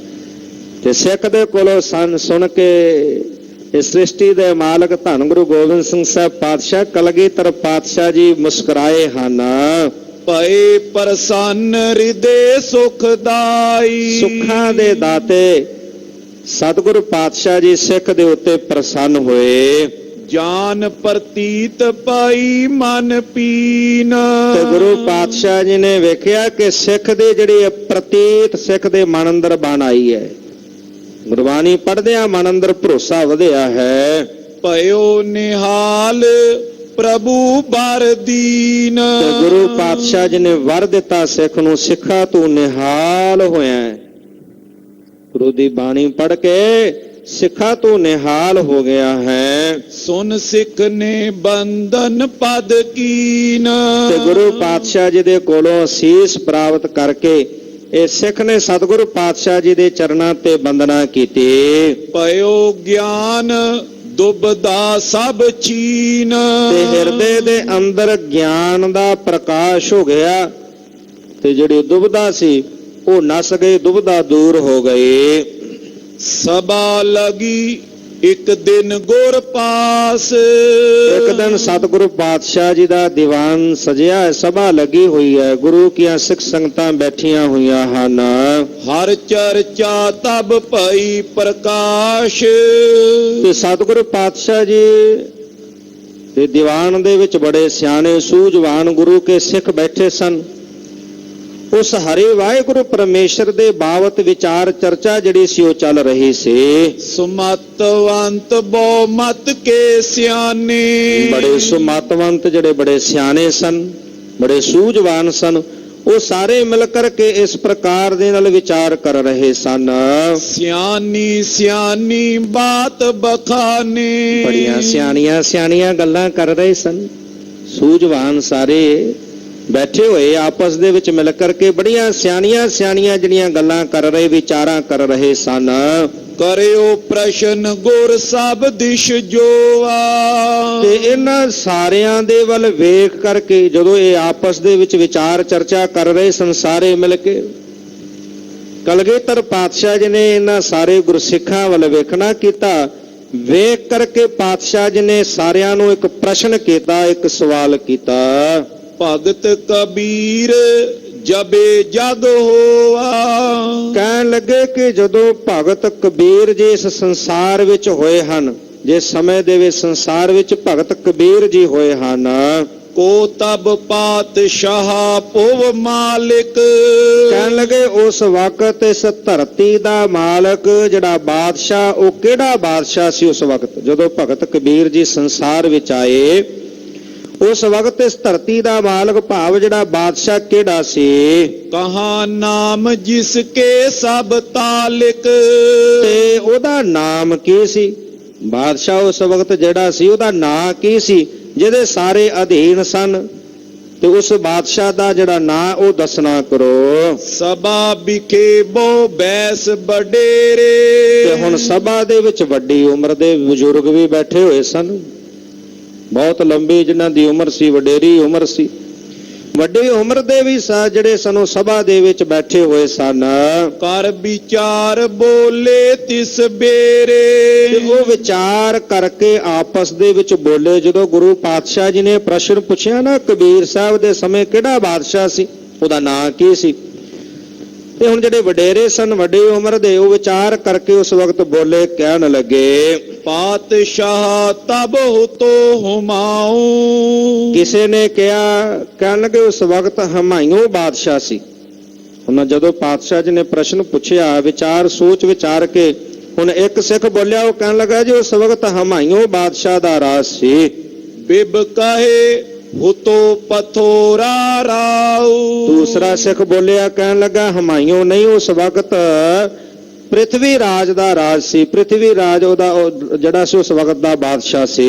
ਤੇ ਸਿੱਖ ਦੇ ਕੋਲੋਂ ਸੁਣ ਕੇ ਇਸ ਸ੍ਰਿਸ਼ਟੀ ਦੇ ਮਾਲਕ ਧੰਨ ਗੁਰੂ ਗੋਬਿੰਦ ਸਿੰਘ ਸਾਹਿਬ ਪਾਤਸ਼ਾਹ ਕਲਗੀਧਰ ਪਾਤਸ਼ਾਹ ਜੀ ਮੁਸਕਰਾਏ ਹਨ। ਭਏ ਪ੍ਰਸੰਨ ਹਿਰਦੇ ਸੁਖਦਾਈ। ਸੁੱਖਾਂ ਦੇ ਦਾਤੇ ਸਤਿਗੁਰੂ ਪਾਤਸ਼ਾਹ ਜੀ ਸਿੱਖ ਦੇ ਉੱਤੇ ਪ੍ਰਸੰਨ ਹੋਏ। ਜਾਨ ਪ੍ਰਤੀਤ ਪਾਈ ਮਨ ਪੀਨ। ਤੇ ਗੁਰੂ ਪਾਤਸ਼ਾਹ ਜੀ ਨੇ ਵੇਖਿਆ ਕਿ ਸਿੱਖ ਦੇ ਜਿਹੜੀ ਪ੍ਰਤੀਤ ਸਿੱਖ ਦੇ ਮਨ ਅੰਦਰ ਬਣ ਆਈ ਹੈ। ਗੁਰਬਾਣੀ ਪੜ੍ਹਦਿਆਂ ਮਨ ਅੰਦਰ ਭਰੋਸਾ ਵਧਿਆ ਹੈ। ਭਇਓ ਨਿਹਾਲ ਪ੍ਰਭੂ ਬਰ ਦੀਨ। ਤੇ ਗੁਰੂ ਪਾਤਸ਼ਾਹ ਜੀ ਨੇ ਵਰ ਦਿੱਤਾ ਸਿੱਖ ਨੂੰ, ਸਿੱਖਾ ਤੂੰ ਨਿਹਾਲ ਹੋਇਆ। ਗੁਰੂ ਦੀ ਬਾਣੀ ਪੜ੍ਹ ਕੇ ਸਿੱਖਾ ਤੂੰ ਨਿਹਾਲ ਹੋ ਗਿਆ ਹੈ। ਸੁਨ ਸਿੱਖ ਨੇ ਬੰਧਨ ਪਦ ਕੀਨ। ਤੇ ਗੁਰੂ ਪਾਤਸ਼ਾਹ ਜੀ ਦੇ ਕੋਲੋਂ ਅਸੀਸ ਪ੍ਰਾਪਤ ਕਰਕੇ ਇਹ ਸਿੱਖ ਨੇ ਸਤਿਗੁਰੂ ਪਾਤਸ਼ਾਹ ਜੀ ਦੇ ਚਰਨਾਂ ਤੇ ਬੰਦਨਾ ਕੀਤੀ। ਪਇਓ ਗਿਆਨ ਦੁਬਦਾ ਸਭ ਚੀਨ। ਤੇ ਹਿਰਦੇ ਦੇ ਅੰਦਰ ਗਿਆਨ ਦਾ ਪ੍ਰਕਾਸ਼ ਹੋ ਗਿਆ ਤੇ ਜਿਹੜੀ ਦੁਬਦਾ ਸੀ ਉਹ ਨਸ ਗਈ, ਦੁਬਦਾ ਦੂਰ ਹੋ ਗਈ। ਸਭਾ ਲਗੀ ਇੱਕ ਦਿਨ ਗੁਰ ਪਾਸ। ਇੱਕ ਦਿਨ ਸਤਿਗੁਰੂ ਪਾਤਸ਼ਾਹ ਜੀ ਦਾ ਦੀਵਾਨ ਸਜਿਆ ਹੈ, ਸਭਾ ਲੱਗੀ ਹੋਈ ਹੈ, ਗੁਰੂ ਕੀਆਂ ਸਿੱਖ ਸੰਗਤਾਂ ਬੈਠੀਆਂ ਹੋਈਆਂ ਹਨ। ਹਰ ਚਰਚਾ ਤਬ ਭਈ ਪ੍ਰਕਾਸ਼। ਤੇ ਸਤਿਗੁਰੂ ਪਾਤਸ਼ਾਹ ਜੀ ਦੇ ਦੀਵਾਨ ਦੇ ਵਿੱਚ ਬੜੇ ਸਿਆਣੇ ਸੂਝਵਾਨ ਗੁਰੂ ਕੇ ਸਿੱਖ ਬੈਠੇ ਸਨ। ਉਸ ਹਰੇ ਵਾਹਿਗੁਰੂ ਪਰਮੇਸ਼ਰ ਦੇ ਬਾਬਤ ਵਿਚਾਰ ਚਰਚਾ ਜਿਹੜੀ ਸੀ ਉਹ ਚੱਲ ਰਹੀ ਸੀ। ਸੁਮਤਵੰਤ ਬਹੁ ਮਤ ਕੇ ਸਿਆਣੇ। ਬੜੇ ਸੁਮਤਵੰਤ ਜਿਹੜੇ ਬੜੇ ਸਿਆਣੇ ਸਨ, ਬੜੇ ਸੂਝਵਾਨ ਸਨ, ਉਹ ਸਾਰੇ ਮਿਲ ਕਰਕੇ ਇਸ ਪ੍ਰਕਾਰ ਦੇ ਨਾਲ ਵਿਚਾਰ ਕਰ ਰਹੇ ਸਨ। ਸਿਆਣੀ ਸਿਆਣੀ ਬਾਤ ਬਖਾਨੇ। ਬੜੀਆਂ ਸਿਆਣੀਆਂ ਸਿਆਣੀਆਂ ਗੱਲਾਂ ਕਰ ਰਹੇ ਸਨ। ਸੂਝਵਾਨ ਸਾਰੇ ਬੈਠੇ ਹੋਏ ਆਪਸ ਦੇ ਵਿੱਚ ਮਿਲ ਕਰਕੇ ਬੜੀਆਂ ਸਿਆਣੀਆਂ ਸਿਆਣੀਆਂ ਜਿਹੜੀਆਂ ਗੱਲਾਂ ਕਰ ਰਹੇ, ਵਿਚਾਰਾਂ ਕਰ ਰਹੇ ਸਨ। ਕਰਿਓ ਪ੍ਰਸ਼ਨ ਗੁਰ ਸਭ ਦਿਸ਼ ਜੋਆ। ਤੇ ਇਹਨਾਂ ਸਾਰਿਆਂ ਦੇ ਵੱਲ ਵੇਖ ਕਰਕੇ ਜਦੋਂ ਇਹ ਆਪਸ ਦੇ ਵਿੱਚ ਵਿਚਾਰ ਚਰਚਾ ਕਰ ਰਹੇ ਸਨ ਸਾਰੇ ਮਿਲ ਕੇ, ਕਲਗੀਧਰ ਪਾਤਸ਼ਾਹ ਜੀ ਨੇ ਇਹਨਾਂ ਸਾਰੇ ਗੁਰਸਿੱਖਾਂ ਵੱਲ ਵੇਖਣਾ ਕੀਤਾ। ਵੇਖ ਕਰਕੇ ਪਾਤਸ਼ਾਹ ਜੀ ਨੇ ਸਾਰਿਆਂ ਨੂੰ ਇੱਕ ਪ੍ਰਸ਼ਨ ਕੀਤਾ, ਇੱਕ ਸਵਾਲ ਕੀਤਾ। ਭਗਤ ਕਬੀਰ ਜਬੇ ਜਗ ਹੋਆ। ਕਹਿਣ ਲੱਗੇ ਕਿ ਜਦੋਂ ਭਗਤ ਕਬੀਰ ਜੀ ਇਸ ਸੰਸਾਰ ਵਿੱਚ ਹੋਏ ਹਨ, ਜਿਸ ਸਮੇਂ ਦੇ ਵਿੱਚ ਸੰਸਾਰ ਵਿੱਚ ਭਗਤ ਕਬੀਰ ਜੀ ਹੋਏ ਹਨ, ਕੋ ਤਬ ਪਾਤਸ਼ਾਹ ਭੁਵ ਮਾਲਿਕ। ਕਹਿਣ ਲੱਗੇ ਉਸ ਵਕਤ ਇਸ ਧਰਤੀ ਦਾ ਮਾਲਕ ਜਿਹੜਾ ਬਾਦਸ਼ਾਹ, ਉਹ ਕਿਹੜਾ ਬਾਦਸ਼ਾਹ ਸੀ ਉਸ ਵਕਤ ਜਦੋਂ ਭਗਤ ਕਬੀਰ ਜੀ ਸੰਸਾਰ ਵਿੱਚ ਆਏ? ਉਸ ਵਕਤ ਇਸ ਧਰਤੀ ਦਾ ਮਾਲਕ ਭਾਵ ਜਿਹੜਾ ਬਾਦਸ਼ਾਹ ਕਿਹੜਾ ਸੀ? ਕਹਾ ਨਾਮ ਜਿਸ ਕੇ ਸਭ ਤਾਲਿਕ। ਤੇ ਉਹਦਾ ਨਾਮ ਕੀ ਸੀ? ਬਾਦਸ਼ਾਹ ਉਸ ਵਕਤ ਜਿਹੜਾ ਸੀ ਉਹਦਾ ਨਾਂ ਕੀ ਸੀ ਜਿਹਦੇ ਸਾਰੇ ਅਧੀਨ ਸਨ? ਤੇ ਉਸ ਬਾਦਸ਼ਾਹ ਦਾ ਜਿਹੜਾ ਨਾਂ ਉਹ ਦੱਸਣਾ ਕਰੋ। ਸਭਾ ਵਿਖੇ ਬਹੁ ਬੈਸ ਬਡੇਰੇ। ਤੇ ਹੁਣ ਸਭਾ ਦੇ ਵਿੱਚ ਵੱਡੀ ਉਮਰ ਦੇ ਬਜ਼ੁਰਗ ਵੀ ਬੈਠੇ ਹੋਏ ਸਨ, ਬਹੁਤ ਲੰਬੀ ਜਿਨ੍ਹਾਂ ਦੀ ਉਮਰ ਸੀ, ਵਡੇਰੀ ਉਮਰ ਸੀ। ਵੱਡੀ ਉਮਰ ਦੇ ਵੀ ਜਿਹੜੇ ਸਨ ਸਭਾ ਦੇ ਵਿੱਚ ਬੈਠੇ ਹੋਏ ਸਨ। ਕਰ ਵਿਚਾਰ ਬੋਲੇ ਤਿਸ ਬੇਰੇ। ਉਹ ਵਿਚਾਰ ਕਰਕੇ ਆਪਸ ਦੇ ਵਿੱਚ ਬੋਲੇ। ਜਦੋਂ ਗੁਰੂ ਪਾਤਸ਼ਾਹ ਜੀ ਨੇ ਪ੍ਰਸ਼ਨ ਪੁੱਛਿਆ ਨਾ ਕਬੀਰ ਸਾਹਿਬ ਦੇ ਸਮੇਂ ਕਿਹੜਾ ਬਾਦਸ਼ਾਹ ਸੀ, ਉਹਦਾ ਨਾਂ ਕੀ ਸੀ, ਤੇ ਹੁਣ ਜਿਹੜੇ ਵਡੇਰੇ ਸਨ ਵੱਡੀ ਉਮਰ ਦੇ, ਉਹ ਵਿਚਾਰ ਕਰਕੇ ਉਸ ਵਕਤ ਬੋਲੇ। ਕਹਿਣ ਲੱਗੇ ਪਾਤਸ਼ਾਹ ਤਬ ਹੁਤੋ ਹੁਮਾਊ। ਕਿਸੇ ਨੇ ਕਿਹਾ, ਕਹਿਣ ਲੱਗੇ ਉਸ ਵਕਤ ਹਮਾਇੂ ਬਾਦਸ਼ਾਹ ਸੀ। ਉਹਨਾਂ ਜਦੋਂ ਪਾਤਸ਼ਾਹ ਜੀ ਨੇ ਪ੍ਰਸ਼ਨ ਪੁੱਛਿਆ, ਵਿਚਾਰ ਸੋਚ ਵਿਚਾਰ ਕੇ ਹੁਣ ਇੱਕ ਸਿੱਖ ਬੋਲਿਆ, ਉਹ ਕਹਿਣ ਲੱਗਾ ਜੀ ਉਸ ਵਕਤ ਹਮਾਇੂ ਬਾਦਸ਼ਾਹ ਦਾ ਰਾਜ ਸੀ। ਬਿਬ ਕਹੇ ਹੁਤੋ ਪਥੋਰਾ ਰਾਉ। ਦੂਸਰਾ ਸਿੱਖ ਬੋਲਿਆ, ਕਹਿਣ ਲੱਗਾ ਹਮਾਇੂ ਨਹੀਂ, ਉਸ ਵਕਤ ਪ੍ਰਿਥਵੀ ਰਾਜ ਦਾ ਰਾਜ ਸੀ। ਪ੍ਰਿਥਵੀ ਰਾਜ ਉਹਦਾ ਜਿਹੜਾ ਸੀ ਉਸ ਵਕਤ ਦਾ ਬਾਦਸ਼ਾਹ ਸੀ।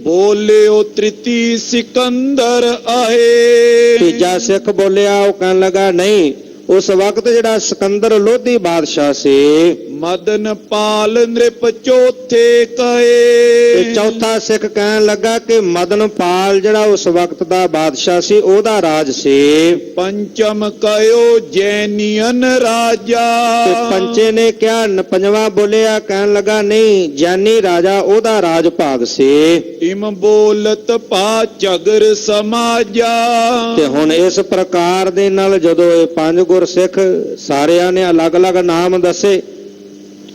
ਬੋਲਿਓ ਤ੍ਰਿਤੀ ਸਿਕੰਦਰ ਆਏ। ਤੀਜਾ ਸਿੱਖ ਬੋਲਿਆ, ਉਹ ਕਹਿਣ ਲੱਗਾ ਨਹੀਂ, ਉਸ ਵਕਤ ਜਿਹੜਾ ਸਿਕੰਦਰ ਲੋਧੀ ਬਾਦਸ਼ਾਹ ਸੀ। ਮਦਨ ਪਾਲ ਨ੍ਰਿਪ ਚੌਥੇ ਕਹੇ। ਤੇ ਚੌਥਾ ਸਿੱਖ ਕਹਿਣ ਲੱਗਾ ਕਿ ਮਦਨ ਪਾਲ ਜਿਹੜਾ ਉਸ ਵਕਤ ਦਾ ਬਾਦਸ਼ਾਹ ਸੀ ਉਹਦਾ ਰਾਜ ਸੀ। ਪੰਚਮ ਕਹਿਓ ਜੈਨੀਅਨ ਰਾਜਾ। ਤੇ ਪੰਚੇ ਨੇ ਕਿਹਾ, ਪੰਜਵਾਂ ਬੋਲਿਆ, ਕਹਿਣ ਲੱਗਾ ਨਹੀਂ, ਜੈਨੀ ਰਾਜਾ ਉਹਦਾ ਰਾਜ ਭਾਗ ਸੀ। ਇਮ ਬੋਲਤ ਪਾ ਝਗਰ ਸਮਾਜਾ। ਤੇ ਹੁਣ ਇਸ ਪ੍ਰਕਾਰ ਦੇ ਨਾਲ ਜਦੋਂ ਇਹ ਪੰਜ ਗੁਰਸਿੱਖ ਸਾਰਿਆਂ ਨੇ ਅਲੱਗ-ਅਲੱਗ ਨਾਮ ਦੱਸੇ,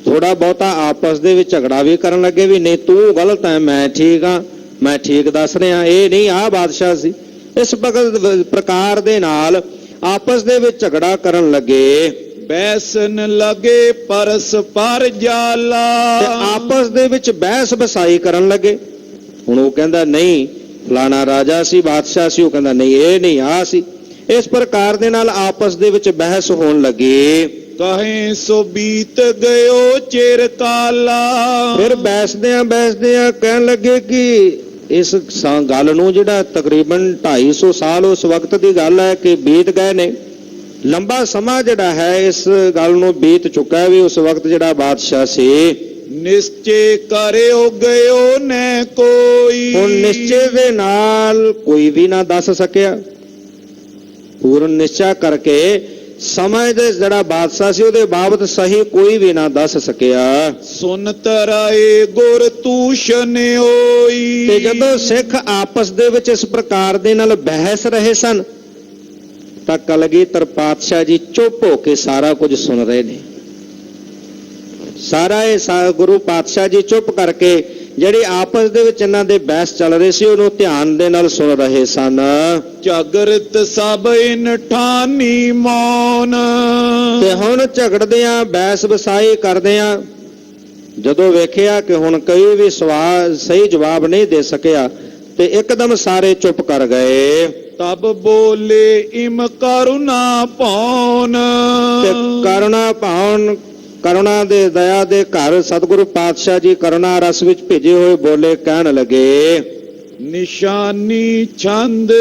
ਥੋੜਾ ਬਹੁਤਾ ਆਪਸ ਦੇ ਵਿੱਚ ਝਗੜਾ ਵੀ ਕਰਨ ਲੱਗੇ ਵੀ ਨਹੀਂ ਤੂੰ ਗਲਤ ਹੈ, ਮੈਂ ਠੀਕ ਹਾਂ, ਮੈਂ ਠੀਕ ਦੱਸ ਰਿਹਾ, ਇਹ ਨਹੀਂ ਆਹ ਬਾਦਸ਼ਾਹ ਸੀ। ਇਸ ਪ੍ਰਕਾਰ ਦੇ ਨਾਲ ਆਪਸ ਦੇ ਵਿੱਚ ਝਗੜਾ ਕਰਨ ਲੱਗੇ। ਬੈਸਨ ਲਗੇ ਪਰਸਪਰ ਜਾਲਾ। ਤੇ ਆਪਸ ਦੇ ਵਿੱਚ ਬਹਿਸ ਬਸਾਈ ਕਰਨ ਲੱਗੇ। ਹੁਣ ਉਹ ਕਹਿੰਦਾ ਨਹੀਂ ਫਲਾਣਾ ਰਾਜਾ ਸੀ, ਬਾਦਸ਼ਾਹ ਸੀ, ਉਹ ਕਹਿੰਦਾ ਨਹੀਂ ਇਹ ਨਹੀਂ ਆਹ ਸੀ। ਇਸ ਪ੍ਰਕਾਰ ਦੇ ਨਾਲ ਆਪਸ ਦੇ ਵਿੱਚ ਬਹਿਸ ਹੋਣ ਲੱਗੀ। ਕਹੇ ਸੋ ਬੀਤ ਗਇਓ ਚਿਰ ਕਾਲਾ। ਫਿਰ ਬੈਸਦਿਆਂ ਕਹਿਣ ਲੱਗੇ ਕਿ ਇਸ ਗੱਲ ਨੂੰ ਜਿਹੜਾ ਤਕਰੀਬਨ 250 ਸਾਲ ਉਸ ਵਕਤ ਦੀ ਗੱਲ ਹੈ ਕਿ ਬੀਤ ਗਏ ਨੇ, ਲੰਬਾ ਸਮਾਂ ਜਿਹੜਾ ਹੈ ਇਸ ਗੱਲ ਨੂੰ ਬੀਤ ਚੁੱਕਾ ਹੈ ਵੀ ਉਸ ਵਕਤ ਜਿਹੜਾ ਬਾਦਸ਼ਾਹ ਸੀ। ਨਿਸ਼ਚੇ ਕਰਿਓ ਗਇਓ ਨੈ ਕੋਈ। ਹੁਣ ਨਿਸ਼ਚੇ ਦੇ ਨਾਲ ਕੋਈ ਵੀ ਨਾ ਦੱਸ ਸਕਿਆ, ਪੂਰਨ ਨਿਸ਼ਚਾ ਕਰਕੇ ਸਮੇਂ ਦੇ ਜਿਹੜਾ ਬਾਦਸ਼ਾਹ ਸੀ ਉਹਦੇ ਬਾਬਤ ਸਹੀ ਕੋਈ ਵੀ ਨਾ ਦੱਸ ਸਕਿਆ। ਸੁਨ ਤਰਾਏ ਗੁਰ ਤੂਸ਼ਨ ਹੋਈ। ਤੇ ਜਦੋਂ ਸਿੱਖ ਆਪਸ ਦੇ ਵਿੱਚ ਇਸ ਪ੍ਰਕਾਰ ਦੇ ਨਾਲ ਬਹਿਸ ਰਹੇ ਸਨ ਤਾਂ ਕਲਗੀਧਰ ਪਾਤਸ਼ਾਹ ਜੀ ਚੁੱਪ ਹੋ ਕੇ ਸਾਰਾ ਕੁਝ ਸੁਣ ਰਹੇ ਨੇ। ਸਾਰਾ ਇਹ ਗੁਰੂ ਪਾਤਸ਼ਾਹ ਜੀ ਚੁੱਪ ਕਰਕੇ ਜਿਹੜੀ ਆਪਸ ਦੇ ਵਿੱਚ ਇਹਨਾਂ ਦੇ ਬਹਿਸ ਚੱਲ ਰਹੀ ਸੀ ਉਹਨੂੰ ਧਿਆਨ ਦੇ ਨਾਲ ਸੁਣ ਰਹੇ ਸਨ। ਝਗੜਤ ਸਭ ਇਨ ਠਾਨੀ ਮੌਨ। ਤੇ ਹੁਣ ਝਗੜਦਿਆਂ ਬਹਿਸ ਵਸਾਈ ਕਰਦਿਆਂ ਜਦੋਂ ਵੇਖਿਆ ਕਿ ਹੁਣ ਕੋਈ ਵੀ ਸਵਾਲ ਸਹੀ ਜਵਾਬ ਨਹੀਂ ਦੇ ਸਕਿਆ ਤੇ ਇੱਕਦਮ ਸਾਰੇ ਚੁੱਪ ਕਰ ਗਏ। ਤਬ ਬੋਲੇ ਇਮ ਕਰੁਣਾ ਪਾਉਨ। ਤੇ ਕਰੁਣਾ ਪਾਉਨ, ਕਰੁਣਾ ਦੇ ਦਇਆ ਦੇ ਘਰ ਸਤਿਗੁਰੂ ਪਾਤਸ਼ਾਹ ਜੀ ਕਰੁਣਾ ਰਸ ਵਿੱਚ ਭਿੱਜੇ ਹੋਏ ਬੋਲੇ, ਕਹਿਣ ਲੱਗੇ ਨਿਸ਼ਾਨੀ ਛੰਦ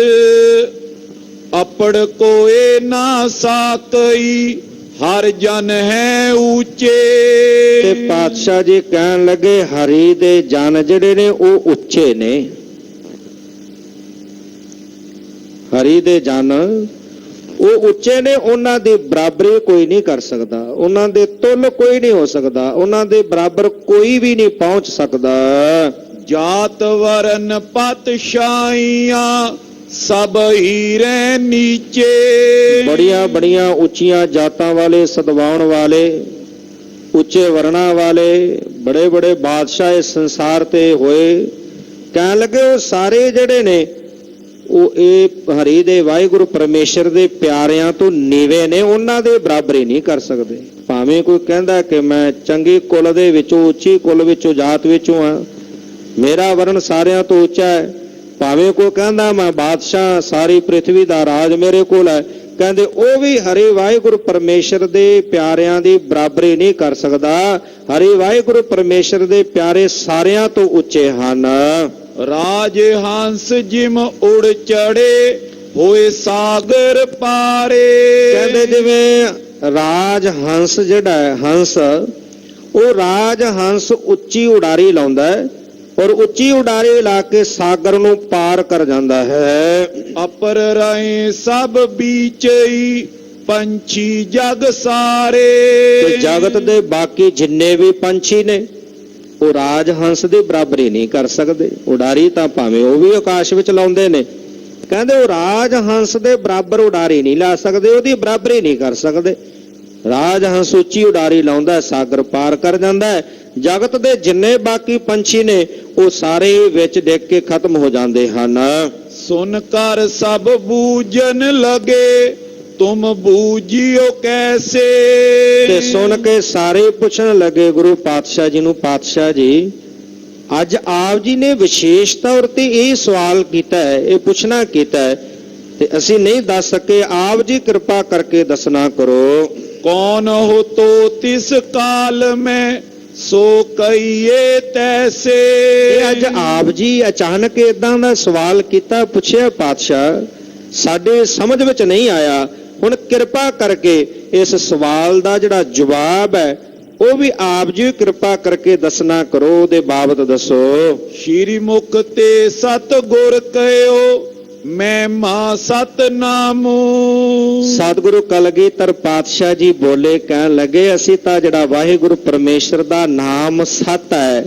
ਅਪੜ ਕੋਏ ਨਾ ਸਾਕਈ ਹਰ ਜਨ ਹੈ ਉੱਚੇ। ਤੇ ਪਾਤਸ਼ਾਹ ਜੀ ਕਹਿਣ ਲੱਗੇ ਹਰੀ ਦੇ ਜਨ ਜਿਹੜੇ ਨੇ ਉਹ ਉੱਚੇ ਨੇ। ਹਰੀ ਦੇ ਜਨ ਉਹ ਉੱਚੇ ਨੇ, ਉਹਨਾਂ ਦੀ ਬਰਾਬਰੀ ਕੋਈ ਨਹੀਂ ਕਰ ਸਕਦਾ, ਉਹਨਾਂ ਦੇ ਤੁੱਲ ਕੋਈ ਨਹੀਂ ਹੋ ਸਕਦਾ, ਉਹਨਾਂ ਦੇ ਬਰਾਬਰ ਕੋਈ ਵੀ ਨਹੀਂ ਪਹੁੰਚ ਸਕਦਾ। ਜਾਤ ਵਰਨ ਪਤਸ਼ਾਹੀਆਂ ਸਭ ਹੀਰੇ ਨੀਚੇ। ਬੜੀਆਂ ਬੜੀਆਂ ਉੱਚੀਆਂ ਜਾਤਾਂ ਵਾਲੇ, ਸਦਵਾਉਣ ਵਾਲੇ, ਉੱਚੇ ਵਰਣਾ ਵਾਲੇ ਬੜੇ ਬੜੇ ਬਾਦਸ਼ਾਹ ਇਸ ਸੰਸਾਰ ਤੇ ਹੋਏ। ਕਹਿਣ ਲੱਗੇ ਉਹ ਸਾਰੇ ਜਿਹੜੇ ਨੇ ਉਹ ਇਹ ਹਰੀ ਦੇ ਵਾਹਿਗੁਰੂ ਪਰਮੇਸ਼ਰ ਦੇ ਪਿਆਰਿਆਂ ਤੋਂ ਨੀਵੇਂ ਨੇ, ਉਹਨਾਂ ਦੇ ਬਰਾਬਰੀ ਨਹੀਂ ਕਰ ਸਕਦੇ। ਭਾਵੇਂ ਕੋਈ ਕਹਿੰਦਾ ਕਿ ਮੈਂ ਚੰਗੀ ਕੁਲ ਦੇ ਵਿੱਚੋਂ, ਉੱਚੀ ਕੁਲ ਵਿੱਚੋਂ, ਜਾਤ ਵਿੱਚੋਂ ਆ, ਮੇਰਾ ਵਰਨ ਸਾਰਿਆਂ ਤੋਂ ਉੱਚਾ ਹੈ, ਭਾਵੇਂ ਕੋਈ ਕਹਿੰਦਾ ਮੈਂ ਬਾਦਸ਼ਾਹ, ਸਾਰੀ ਪ੍ਰਿਥਵੀ ਦਾ ਰਾਜ ਮੇਰੇ ਕੋਲ ਹੈ, ਕਹਿੰਦੇ ਉਹ ਵੀ ਹਰੀ ਵਾਹਿਗੁਰੂ ਪਰਮੇਸ਼ਰ ਦੇ ਪਿਆਰਿਆਂ ਦੀ ਬਰਾਬਰੀ ਨਹੀਂ ਕਰ ਸਕਦਾ। ਹਰੀ ਵਾਹਿਗੁਰੂ ਪਰਮੇਸ਼ਰ ਦੇ ਪਿਆਰੇ ਸਾਰਿਆਂ ਤੋਂ ਉੱਚੇ ਹਨ। ਰਾਜ ਹੰਸ ਜਿਮ ਉੜ ਚੜੇ ਹੋਏ ਸਾਗਰ ਪਾਰੇ। ਕਹਿੰਦੇ ਜਿਵੇਂ ਰਾਜ ਹੰਸ ਜਿਹੜਾ ਹੈ, ਹੰਸ ਉਹ ਰਾਜ ਹੰਸ ਉੱਚੀ ਉਡਾਰੀ ਲਾਉਂਦਾ ਹੈ ਔਰ ਉੱਚੀ ਉਡਾਰੀ ਲਾ ਕੇ ਸਾਗਰ ਨੂੰ ਪਾਰ ਕਰ ਜਾਂਦਾ ਹੈ। ਅਪਰ ਰਹੇ ਸਭ ਬੀਚਈ ਪੰਛੀ ਜਗ ਸਾਰੇ। ਤੇ ਜਗਤ ਦੇ ਬਾਕੀ ਜਿੰਨੇ ਵੀ ਪੰਛੀ ਨੇ ਉਹ ਰਾਜ ਹੰਸ ਦੀ ਬਰਾਬਰੀ ਨਹੀਂ ਕਰ ਸਕਦੇ। ਉਡਾਰੀ ਤਾਂ ਭਾਵੇਂ ਉਹ ਵੀ ਆਕਾਸ਼ ਵਿੱਚ ਲਾਉਂਦੇ ਨੇ, ਕਹਿੰਦੇ ਉਹ ਰਾਜ ਹੰਸ ਦੇ ਬਰਾਬਰ ਉਡਾਰੀ ਨਹੀਂ ਲਾ ਸਕਦੇ, ਉਹਦੀ ਬਰਾਬਰੀ ਨਹੀਂ ਕਰ ਸਕਦੇ। ਰਾਜ ਹੰਸ ਉੱਚੀ ਉਡਾਰੀ ਲਾਉਂਦਾ, ਸਾਗਰ ਪਾਰ ਕਰ ਜਾਂਦਾ ਹੈ। ਜਗਤ ਦੇ ਜਿੰਨੇ ਬਾਕੀ ਪੰਛੀ ਨੇ ਉਹ ਸਾਰੇ ਵਿੱਚ ਡਿੱਗ ਕੇ ਖਤਮ ਹੋ ਜਾਂਦੇ ਹਨ। ਸੁਨ ਕਰ ਸਭ ਬੂਝਨ ਲਗੇ ਤੁਮ ਬੂਝਿਓ ਕੈਸੇ। ਤੇ ਸੁਣ ਕੇ ਸਾਰੇ ਪੁੱਛਣ ਲੱਗੇ ਗੁਰੂ ਪਾਤਸ਼ਾਹ ਜੀ ਨੂੰ, ਪਾਤਸ਼ਾਹ ਜੀ ਅੱਜ ਆਪ ਜੀ ਨੇ ਵਿਸ਼ੇਸ਼ ਤੌਰ ਤੇ ਇਹ ਸਵਾਲ ਕੀਤਾ ਹੈ, ਇਹ ਪੁੱਛਣਾ ਕੀਤਾ ਹੈ ਤੇ ਅਸੀਂ ਨਹੀਂ ਦੱਸ ਸਕੇ, ਆਪ ਜੀ ਕਿਰਪਾ ਕਰਕੇ ਦੱਸਣਾ ਕਰੋ। ਕੌਣ ਹੋ ਤੋ ਤਿਸ ਕਾਲ ਮੈਂ ਸੋ ਕਹੀਏ ਤੈਸੇ। ਇਹ ਅੱਜ ਆਪ ਜੀ ਅਚਾਨਕ ਇਦਾਂ ਦਾ ਸਵਾਲ ਕੀਤਾ, ਪੁੱਛਿਆ ਪਾਤਸ਼ਾਹ, ਸਾਡੇ ਸਮਝ ਵਿੱਚ ਨਹੀਂ ਆਇਆ, ਹੁਣ ਕਿਰਪਾ ਕਰਕੇ ਇਸ ਸਵਾਲ ਦਾ ਜਿਹੜਾ ਜਵਾਬ ਹੈ ਉਹ ਵੀ ਆਪ ਜੀ ਕਿਰਪਾ ਕਰਕੇ ਦੱਸਣਾ ਕਰੋ, ਉਹਦੇ ਬਾਬਤ ਦੱਸੋ। ਸ਼੍ਰੀ ਮੁਖ ਤੇ ਸਤ ਗੁਰ ਕਹਿਓ ਮੈਂ ਮਾ ਸਤਨਾਮੂ। ਸਤਿਗੁਰੂ ਕਲਗੀਧਰ ਪਾਤਸ਼ਾਹ ਜੀ ਬੋਲੇ, ਕਹਿਣ ਲੱਗੇ ਅਸੀਂ ਤਾਂ ਜਿਹੜਾ ਵਾਹਿਗੁਰੂ ਪਰਮੇਸ਼ਰ ਦਾ ਨਾਮ ਸਤ ਹੈ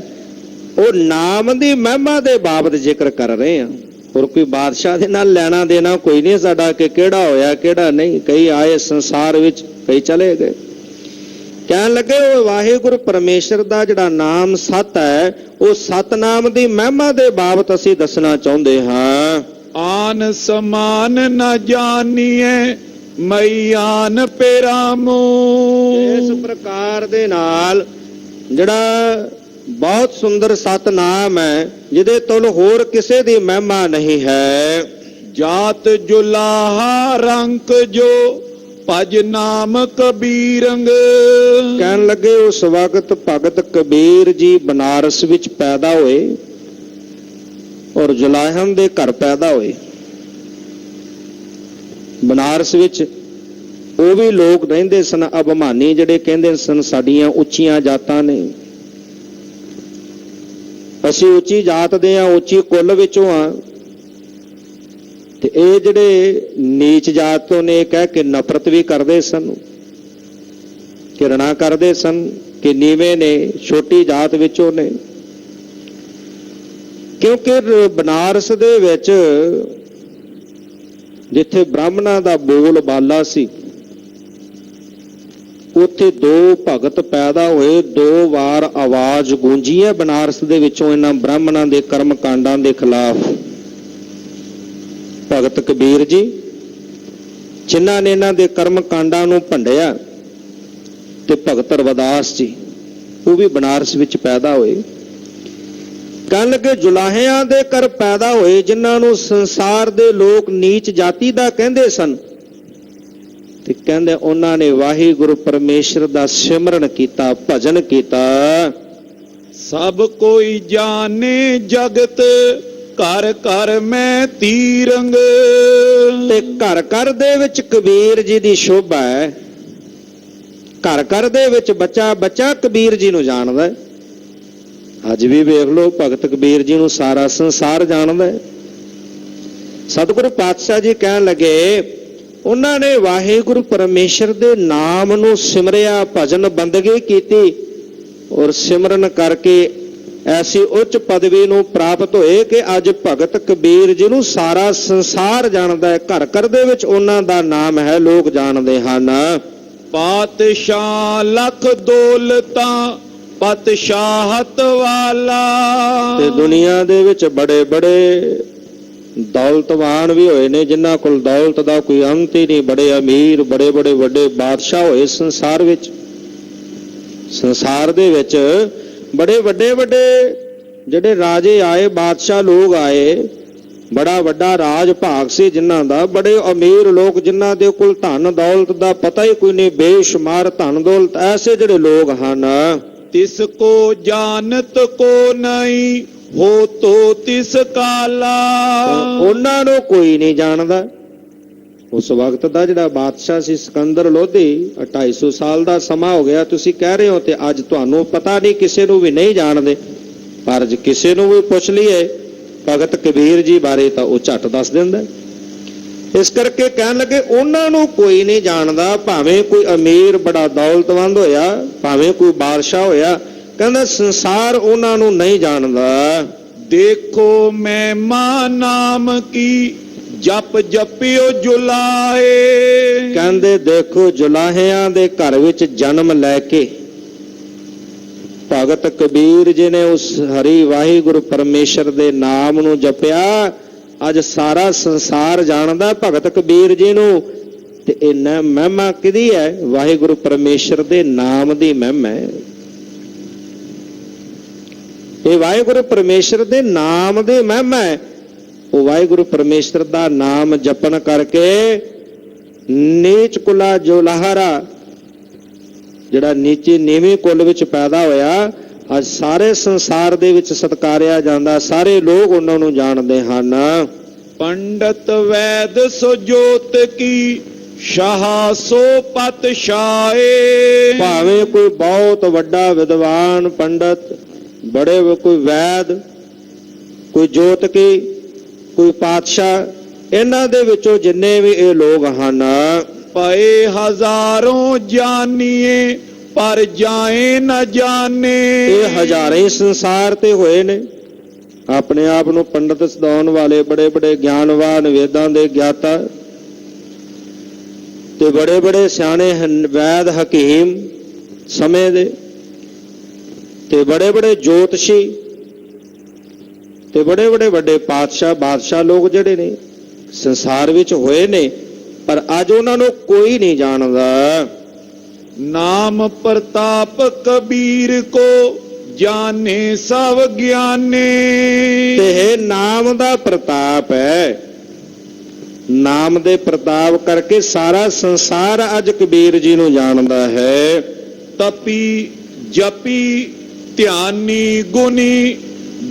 ਉਹ ਨਾਮ ਦੀ ਮਹਿਮਾ ਦੇ ਬਾਬਤ ਜ਼ਿਕਰ ਕਰ ਰਹੇ ਹਾਂ। ਹੋਰ ਕੋਈ ਬਾਦਸ਼ਾਹ ਦੇ ਨਾਲ ਲੈਣਾ ਦੇਣਾ ਕੋਈ ਨਹੀਂ ਸਾਡਾ ਕਿ ਕਿਹੜਾ ਹੋਇਆ ਕਿਹੜਾ ਨਹੀਂ। ਕਈ ਆਏ ਸੰਸਾਰ ਵਿੱਚ, ਕਈ ਚਲੇ ਗਏ। ਕਹਿਣ ਲੱਗੇ ਉਹ ਵਾਹਿਗੁਰੂ ਪਰਮੇਸ਼ਰ ਦਾ ਜਿਹੜਾ ਨਾਮ ਸਤ ਹੈ ਉਹ ਸਤਨਾਮ ਦੀ ਮਹਿਮਾ ਦੇ ਬਾਬਤ ਅਸੀਂ ਦੱਸਣਾ ਚਾਹੁੰਦੇ ਹਾਂ। ਆਨ ਸਮਾਨ ਨ ਜਾਣੀਏ ਮਈ ਆਨ ਪੇਰਾਮੂ। ਇਸ ਪ੍ਰਕਾਰ ਦੇ ਨਾਲ ਜਿਹੜਾ ਬਹੁਤ ਸੁੰਦਰ ਸਤਨਾਮ ਹੈ ਜਿਹਦੇ ਤੁਲ ਹੋਰ ਕਿਸੇ ਦੀ ਮਹਿਮਾ ਨਹੀਂ ਹੈ। ਜਾਤ ਜੁਲਾਹਾ ਰੰਕ ਜੋ ਭਜ ਨਾਮ ਕਬੀਰੰਗ। ਕਹਿਣ ਲੱਗੇ ਉਸ ਵਕਤ ਭਗਤ ਕਬੀਰ ਜੀ ਬਨਾਰਸ ਵਿੱਚ ਪੈਦਾ ਹੋਏ ਔਰ ਜੁਲਾਹਨ ਦੇ ਘਰ ਪੈਦਾ ਹੋਏ। ਬਨਾਰਸ ਵਿੱਚ ਉਹ ਵੀ ਲੋਕ ਰਹਿੰਦੇ ਸਨ ਅਭਿਮਾਨੀ, ਜਿਹੜੇ ਕਹਿੰਦੇ ਸਨ ਸਾਡੀਆਂ ਉੱਚੀਆਂ ਜਾਤਾਂ ਨੇ, ਅਸੀਂ ਉੱਚੀ ਜਾਤ ਦੇ ਆ, ਉੱਚੀ ਕੁੱਲ ਵਿੱਚੋਂ ਆ। ਤੇ ਇਹ ਜਿਹੜੇ ਨੀਚ ਜਾਤ ਤੋਂ ਨੇ ਕਹਿ ਕੇ ਨਫ਼ਰਤ ਵੀ ਕਰਦੇ ਸਨ, ਘਿਰਣਾ ਕਰਦੇ ਸਨ ਕਿ ਨੀਵੇਂ ਨੇ, ਛੋਟੀ ਜਾਤ ਵਿੱਚੋਂ ਨੇ। ਕਿਉਂਕਿ ਬਨਾਰਸ ਦੇ ਵਿੱਚ ਜਿੱਥੇ ਬ੍ਰਾਹਮਣਾਂ ਦਾ ਬੋਲ ਬਾਲਾ ਸੀ, ਉੱਥੇ ਦੋ ਭਗਤ ਪੈਦਾ ਹੋਏ, 2 ਵਾਰ ਆਵਾਜ਼ ਗੂੰਜੀ ਹੈ ਬਨਾਰਸ ਦੇ ਵਿੱਚੋਂ ਇਹਨਾਂ ਬ੍ਰਾਹਮਣਾਂ ਦੇ ਕਰਮ ਕਾਂਡਾਂ ਦੇ ਖਿਲਾਫ। ਭਗਤ ਕਬੀਰ ਜੀ ਜਿਨ੍ਹਾਂ ਨੇ ਇਹਨਾਂ ਦੇ ਕਰਮ ਕਾਂਡਾਂ ਨੂੰ ਭੰਡਿਆ, ਤੇ ਭਗਤ ਰਵਿਦਾਸ ਜੀ ਉਹ ਵੀ ਬਨਾਰਸ ਵਿੱਚ ਪੈਦਾ ਹੋਏ। ਕਹਿਣ ਲੱਗੇ ਜੁਲਾਹਿਆਂ ਦੇ ਘਰ ਪੈਦਾ ਹੋਏ, ਜਿਨ੍ਹਾਂ ਨੂੰ ਸੰਸਾਰ ਦੇ ਲੋਕ ਨੀਚ ਜਾਤੀ ਦਾ ਕਹਿੰਦੇ ਸਨ, ਤੇ ਕਹਿੰਦੇ ਉਹਨਾਂ ਨੇ ਵਾਹਿਗੁਰੂ ਪਰਮੇਸ਼ਰ ਦਾ ਸਿਮਰਨ ਕੀਤਾ, ਭਜਨ ਕੀਤਾ। ਸਭ ਕੋਈ ਜਾਣੇ ਜਗਤ ਘਰ ਘਰ ਮੈਂ ਤੀਰੰਗ। ਤੇ ਘਰ ਘਰ ਦੇ ਵਿੱਚ ਕਬੀਰ ਜੀ ਦੀ ਸ਼ੋਭਾ ਹੈ, ਘਰ ਘਰ ਦੇ ਵਿੱਚ ਬੱਚਾ ਬੱਚਾ ਕਬੀਰ ਜੀ ਨੂੰ ਜਾਣਦਾ ਹੈ। ਅੱਜ ਵੀ ਵੇਖ ਲਓ ਭਗਤ ਕਬੀਰ ਜੀ ਨੂੰ ਸਾਰਾ ਸੰਸਾਰ ਜਾਣਦਾ ਹੈ। ਸਤਿਗੁਰੂ ਪਾਤਸ਼ਾਹ ਜੀ ਕਹਿਣ ਲੱਗੇ ਉਹਨਾਂ ਨੇ ਵਾਹਿਗੁਰੂ ਪਰਮੇਸ਼ਰ ਦੇ ਨਾਮ ਨੂੰ ਸਿਮਰਿਆ, ਭਜਨ ਬੰਦਗੀ ਕੀਤੀ ਔਰ ਸਿਮਰਨ ਕਰਕੇ ਐਸੀ ਉੱਚ ਪਦਵੀ ਨੂੰ ਪ੍ਰਾਪਤ ਹੋਏ ਕਿ ਅੱਜ ਭਗਤ ਕਬੀਰ ਜੀ ਨੂੰ ਸਾਰਾ ਸੰਸਾਰ ਜਾਣਦਾ ਹੈ। ਘਰ ਘਰ ਦੇ ਵਿੱਚ ਉਹਨਾਂ ਦਾ ਨਾਮ ਹੈ, ਲੋਕ ਜਾਣਦੇ ਹਨ। ਪਾਤਸ਼ਾਹ ਲੱਖ ਦੌਲਤਾਂ ਪਤਸ਼ਾਹਤ ਵਾਲਾ। ਤੇ ਦੁਨੀਆ ਦੇ ਵਿੱਚ ਬੜੇ ਬੜੇ ਦੌਲਤਵਾਨ ਵੀ ਹੋਏ ਨੇ, ਜਿਨ੍ਹਾਂ ਕੋਲ ਦੌਲਤ ਦਾ ਕੋਈ ਅੰਤ ਹੀ ਨਹੀਂ। ਬੜੇ ਅਮੀਰ, ਬੜੇ ਬੜੇ ਵੱਡੇ ਬਾਦਸ਼ਾਹ ਹੋਏ ਸੰਸਾਰ ਵਿੱਚ। ਸੰਸਾਰ ਦੇ ਵਿੱਚ ਬੜੇ ਵੱਡੇ ਵੱਡੇ ਜਿਹੜੇ ਰਾਜੇ ਆਏ, ਬਾਦਸ਼ਾਹ ਲੋਕ ਆਏ, ਬੜਾ ਵੱਡਾ ਰਾਜ ਭਾਗ ਸੀ ਜਿਨ੍ਹਾਂ ਦਾ। ਬੜੇ ਅਮੀਰ ਲੋਕ ਜਿਨ੍ਹਾਂ ਦੇ ਕੋਲ ਧਨ ਦੌਲਤ ਦਾ ਪਤਾ ਹੀ ਕੋਈ ਨਹੀਂ, ਬੇਸ਼ੁਮਾਰ ਧਨ ਦੌਲਤ। ਐਸੇ ਜਿਹੜੇ ਲੋਕ ਹਨ, ਤਿਸ ਕੋ ਜਾਣਤ ਕੋ ਨਹੀਂ ਹੋ ਤੋ ਤਿਸ ਕਾਲਾ। ਉਹਨਾਂ ਨੂੰ ਕੋਈ ਨਹੀਂ ਜਾਣਦਾ। ਉਸ ਵਕਤ ਦਾ ਜਿਹੜਾ ਬਾਦਸ਼ਾਹ ਸੀ ਸਿਕੰਦਰ ਲੋਧੀ, 250 ਸਾਲ ਦਾ ਸਮਾਂ ਹੋ ਗਿਆ ਤੁਸੀਂ ਕਹਿ ਰਹੇ ਹੋ, ਤੇ ਅੱਜ ਤੁਹਾਨੂੰ ਪਤਾ ਨਹੀਂ, ਕਿਸੇ ਨੂੰ ਵੀ ਨਹੀਂ ਜਾਣਦੇ। ਪਰ ਜੇ ਕਿਸੇ ਨੂੰ ਵੀ ਪੁੱਛ ਲਈਏ ਭਗਤ ਕਬੀਰ ਜੀ ਬਾਰੇ ਤਾਂ ਉਹ ਝੱਟ ਦੱਸ ਦਿੰਦਾ। ਇਸ ਕਰਕੇ ਕਹਿਣ ਲੱਗੇ ਉਹਨਾਂ ਨੂੰ ਕੋਈ ਨਹੀਂ ਜਾਣਦਾ, ਭਾਵੇਂ ਕੋਈ ਅਮੀਰ ਬੜਾ ਦੌਲਤਵੰਦ ਹੋਇਆ, ਭਾਵੇਂ ਕੋਈ ਬਾਦਸ਼ਾਹ ਹੋਇਆ। ਕਹਿੰਦਾ ਸੰਸਾਰ ਉਹਨਾਂ ਨੂੰ ਨਹੀਂ ਜਾਣਦਾ। ਦੇਖੋ ਮਹਿਮਾ ਨਾਮ ਕੀ ਜਪ ਜਪਿਓ ਜੁਲਾਹੇ। ਕਹਿੰਦੇ ਦੇਖੋ ਜੁਲਾਹਿਆਂ ਦੇ ਘਰ ਵਿੱਚ ਜਨਮ ਲੈ ਕੇ ਭਗਤ ਕਬੀਰ ਜੀ ਨੇ ਉਸ ਹਰੀ ਵਾਹਿਗੁਰੂ ਪਰਮੇਸ਼ਰ ਦੇ ਨਾਮ ਨੂੰ ਜਪਿਆ। ਅੱਜ ਸਾਰਾ ਸੰਸਾਰ ਜਾਣਦਾ ਭਗਤ ਕਬੀਰ ਜੀ ਨੂੰ। ਤੇ ਇਹ ਮਹਿਮਾ ਕਿਹਦੀ ਹੈ? ਵਾਹਿਗੁਰੂ ਪਰਮੇਸ਼ਰ ਦੇ ਨਾਮ ਦੀ ਮਹਿਮਾ ਹੈ। ਇਹ ਵਾਹਿਗੁਰੂ ਪਰਮੇਸ਼ਰ ਦੇ ਨਾਮ ਦੀ ਮਹਿਮਾ ਹੈ। ਉਹ ਵਾਹਿਗੁਰੂ ਪਰਮੇਸ਼ਰ ਦਾ ਨਾਮ ਜਪਣ ਕਰਕੇ ਨੀਚ ਕੁਲਾ ਜੁਲਾਹਰਾ, ਜਿਹੜਾ ਨੀਚੇ ਨੀਵੇਂ ਕੁੱਲ ਵਿੱਚ ਪੈਦਾ ਹੋਇਆ, ਅੱਜ ਸਾਰੇ ਸੰਸਾਰ ਦੇ ਵਿੱਚ ਸਤਿਕਾਰਿਆ ਜਾਂਦਾ। ਸਾਰੇ ਲੋਕ ਉਹਨਾਂ ਨੂੰ ਜਾਣਦੇ ਹਨ। ਪੰਡਤ ਵੈਦ ਸੋ ਜੋਤ ਕੀ ਸ਼ਾਹ ਸੋ ਪਤਸ਼ਾਹੇ। ਭਾਵੇਂ ਕੋਈ ਬਹੁਤ ਵੱਡਾ ਵਿਦਵਾਨ ਪੰਡਤ, ਬੜੇ ਕੋਈ ਵੈਦ, ਕੋਈ ਜੋਤ ਕੀ, ਕੋਈ ਪਾਤਸ਼ਾਹ, ਇਹਨਾਂ ਦੇ ਵਿੱਚੋਂ ਜਿੰਨੇ ਵੀ ਇਹ ਲੋਕ ਹਨ, ਪਏ ਹਜ਼ਾਰੋਂ ਜਾਨੀਏ ਪਰ ਜਾਏ ਨਾ ਜਾਣੇ। ਇਹ ਹਜ਼ਾਰੇ ਸੰਸਾਰ ਤੇ ਹੋਏ ਨੇ। ਆਪਣੇ ਆਪ ਨੂੰ ਪੰਡਤ ਸਦਾਉਣ ਵਾਲੇ, ਬੜੇ ਬੜੇ ਗਿਆਨਵਾਨ, ਵੇਦਾਂ ਦੇ ਗਿਆਤਾ, ਤੇ ਬੜੇ ਬੜੇ ਸਿਆਣੇ ਵੈਦ ਹਕੀਮ ਸਮੇਂ ਦੇ, ਤੇ ਬੜੇ ਬੜੇ ਜੋਤਸ਼ੀ, ਤੇ ਬੜੇ ਬੜੇ ਵੱਡੇ ਪਾਤਸ਼ਾਹ ਬਾਦਸ਼ਾਹ ਲੋਕ ਜਿਹੜੇ ਨੇ ਸੰਸਾਰ ਵਿੱਚ ਹੋਏ ਨੇ। ਪਰ ਅੱਜ ਉਹਨਾਂ ਨੂੰ ਕੋਈ ਨਹੀਂ ਜਾਣਦਾ। ਨਾਮ ਪ੍ਰਤਾਪ ਕਬੀਰ ਕੋ ਜਾਣੇ ਸਭ ਗਿਆਨੇ। ਤੇ ਇਹ ਨਾਮ ਦਾ ਪ੍ਰਤਾਪ ਹੈ। ਨਾਮ ਦੇ ਪ੍ਰਤਾਪ ਕਰਕੇ ਸਾਰਾ ਸੰਸਾਰ ਅੱਜ ਕਬੀਰ ਜੀ ਨੂੰ ਜਾਣਦਾ ਹੈ। ਤਪੀ ਜਪੀ ਧਿਆਨੀ ਗੁਣੀ